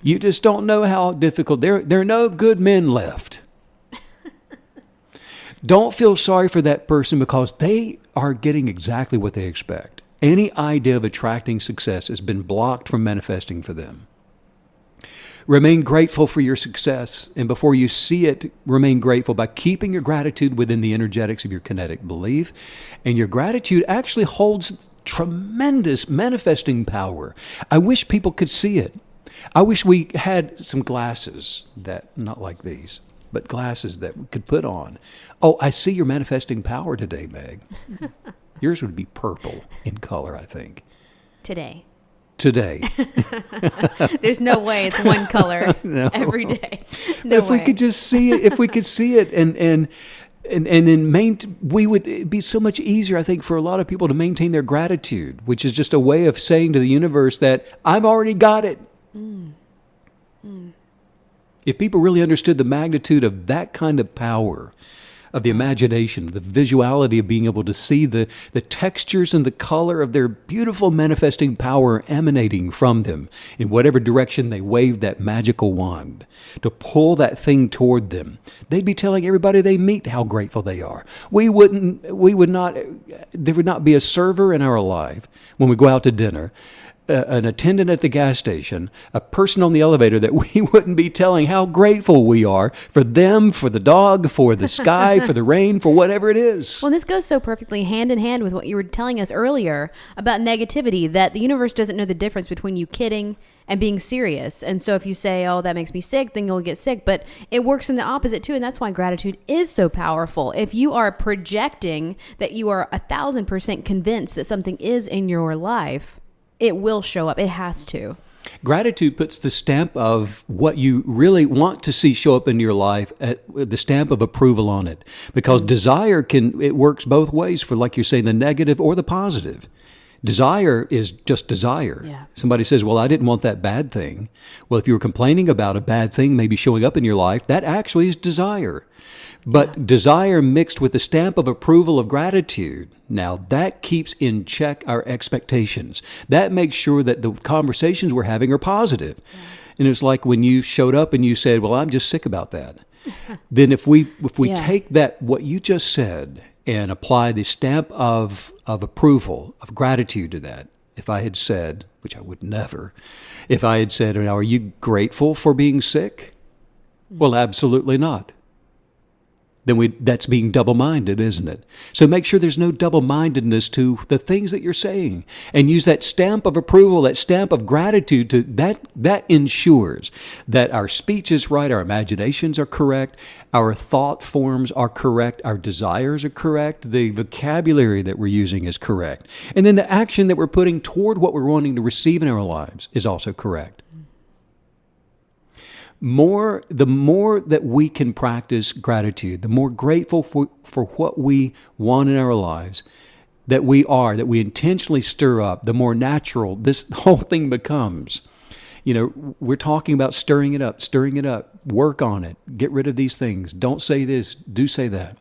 you just don't know how difficult. There are no good men left. Don't feel sorry for that person because they are getting exactly what they expect. Any idea of attracting success has been blocked from manifesting for them. Remain grateful for your success, and before you see it, remain grateful by keeping your gratitude within the energetics of your kinetic belief. And your gratitude actually holds tremendous manifesting power. I wish people could see it. I wish we had some glasses not like these, but glasses that we could put on. Oh, I see your manifesting power today, Meg. Yours would be purple in color, I think. Today. There's no way it's one color every day. No way. We could just see it, if we could see it and then it'd be so much easier, I think, for a lot of people to maintain their gratitude, which is just a way of saying to the universe that I've already got it. If people really understood the magnitude of that kind of power, of the imagination, the visuality of being able to see the textures and the color of their beautiful manifesting power emanating from them in whatever direction they waved that magical wand to pull that thing toward them. They'd be telling everybody they meet how grateful they are. There would not be a server in our life when we go out to dinner, an attendant at the gas station, a person on the elevator that we wouldn't be telling how grateful we are for them, for the dog, for the sky, for the rain, for whatever it is. Well, this goes so perfectly hand in hand with what you were telling us earlier about negativity, that the universe doesn't know the difference between you kidding and being serious. And so if you say, oh, that makes me sick, then you'll get sick. But it works in the opposite too. And that's why gratitude is so powerful. If you are projecting that you are 1,000% convinced that something is in your life, it will show up. It has to. Gratitude puts the stamp of what you really want to see show up in your life, the stamp of approval on it. Because desire it works both ways for, like you're saying, the negative or the positive. Desire is just desire. Yeah. Somebody says, well, I didn't want that bad thing. Well, if you were complaining about a bad thing maybe showing up in your life, that actually is desire. But desire mixed with the stamp of approval of gratitude, now that keeps in check our expectations. That makes sure that the conversations we're having are positive. Yeah. And it's like when you showed up and you said, well, I'm just sick about that. Then if we take that, what you just said, and apply the stamp of approval, of gratitude to that, if I had said, which I would never, if I had said, now, are you grateful for being sick? Well, absolutely not. Then that's being double-minded, isn't it? So make sure there's no double-mindedness to the things that you're saying, and use that stamp of approval, that stamp of gratitude to that ensures that our speech is right, our imaginations are correct, our thought forms are correct, our desires are correct, the vocabulary that we're using is correct, and then the action that we're putting toward what we're wanting to receive in our lives is also correct. The more that we can practice gratitude, the more grateful for what we want in our lives that we intentionally stir up, the more natural this whole thing becomes. We're talking about stirring it up, work on it, get rid of these things, don't say this, do say that.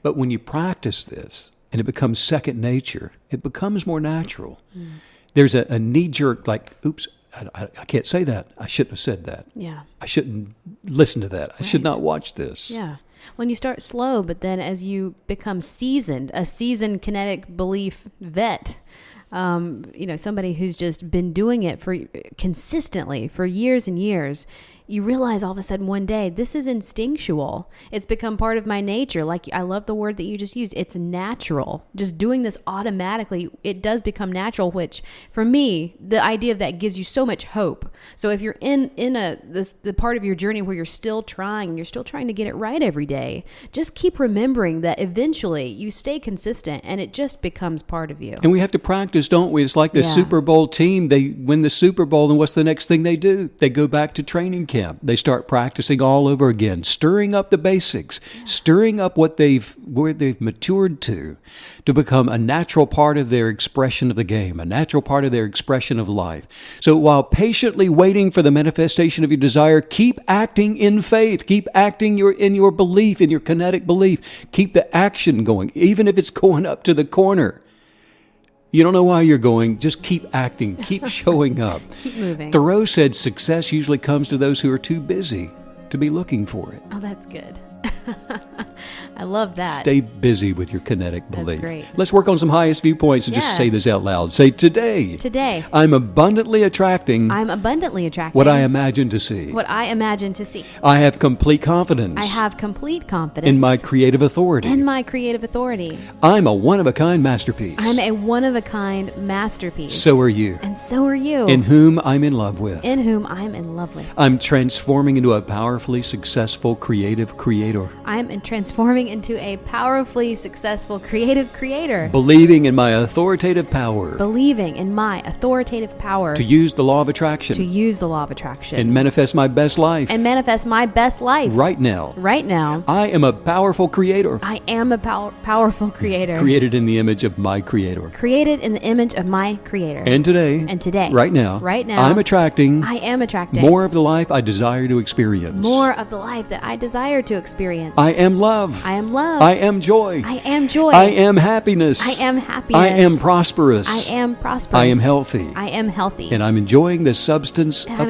But when you practice this and it becomes second nature, it becomes more natural. There's a knee-jerk, like, oops, I can't say that. I shouldn't have said that. Yeah. I shouldn't listen to that. I should not watch this. Yeah. When you start slow, but then as you become seasoned, a seasoned kinetic belief vet, somebody who's just been doing it consistently for years and years, you realize all of a sudden one day, this is instinctual. It's become part of my nature. Like, I love the word that you just used. It's natural. Just doing this automatically, it does become natural, which for me, the idea of that gives you so much hope. So if you're in the part of your journey where you're still trying to get it right every day, just keep remembering that eventually you stay consistent and it just becomes part of you. And we have to practice, don't we? It's like the Super Bowl team. They win the Super Bowl, and what's the next thing they do? They go back to training camp. They start practicing all over again, stirring up the basics, stirring up where they've matured to become a natural part of their expression of the game, a natural part of their expression of life. So while patiently waiting for the manifestation of your desire, keep acting in faith, keep acting in your belief, in your kinetic belief. Keep the action going, even if it's going up to the corner. You don't know why you're going. Just keep acting. Keep showing up. Keep moving. Thoreau said success usually comes to those who are too busy to be looking for it. Oh, that's good. I love that. Stay busy with your kinetic belief. That's great. Let's work on some highest viewpoints and just say this out loud. Say, today, I'm abundantly attracting what I imagine to see. I have complete confidence in my creative authority. I'm a one-of-a-kind masterpiece. So are you. And so are you. In whom I'm in love with. I'm transforming into a powerfully successful creative creator. I'm transforming into a powerfully successful creative creator. Believing in my authoritative power. To use the law of attraction. And manifest my best life. Right now. I am a powerful creator. Created in the image of my creator. And today. Right now. I am attracting. More of the life I desire to experience. I am love. I am joy. I am happiness. I am prosperous. I am healthy. And I'm enjoying the substance of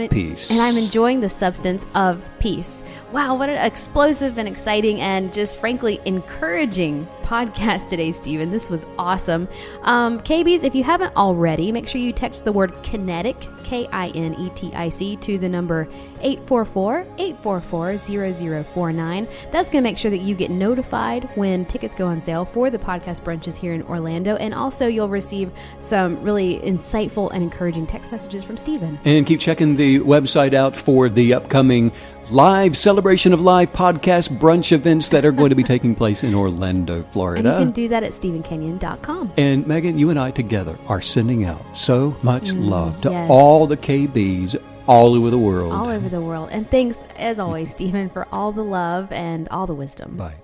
peace. Wow, what an explosive and exciting and just frankly encouraging podcast today, Stephen. This was awesome. KBs, if you haven't already, make sure you text the word kinetic, KINETIC, to the number 844-844-0049. That's going to make sure that you get notified when tickets go on sale for the podcast brunches here in Orlando. And also you'll receive some really insightful and encouraging text messages from Stephen. And keep checking the website out for the upcoming live Celebration of Life podcast brunch events that are going to be taking place in Orlando, Florida. And you can do that at StephenKenyon.com. And Megan, you and I together are sending out so much love to all the KBs all over the world. And thanks, as always, Stephen, for all the love and all the wisdom. Bye.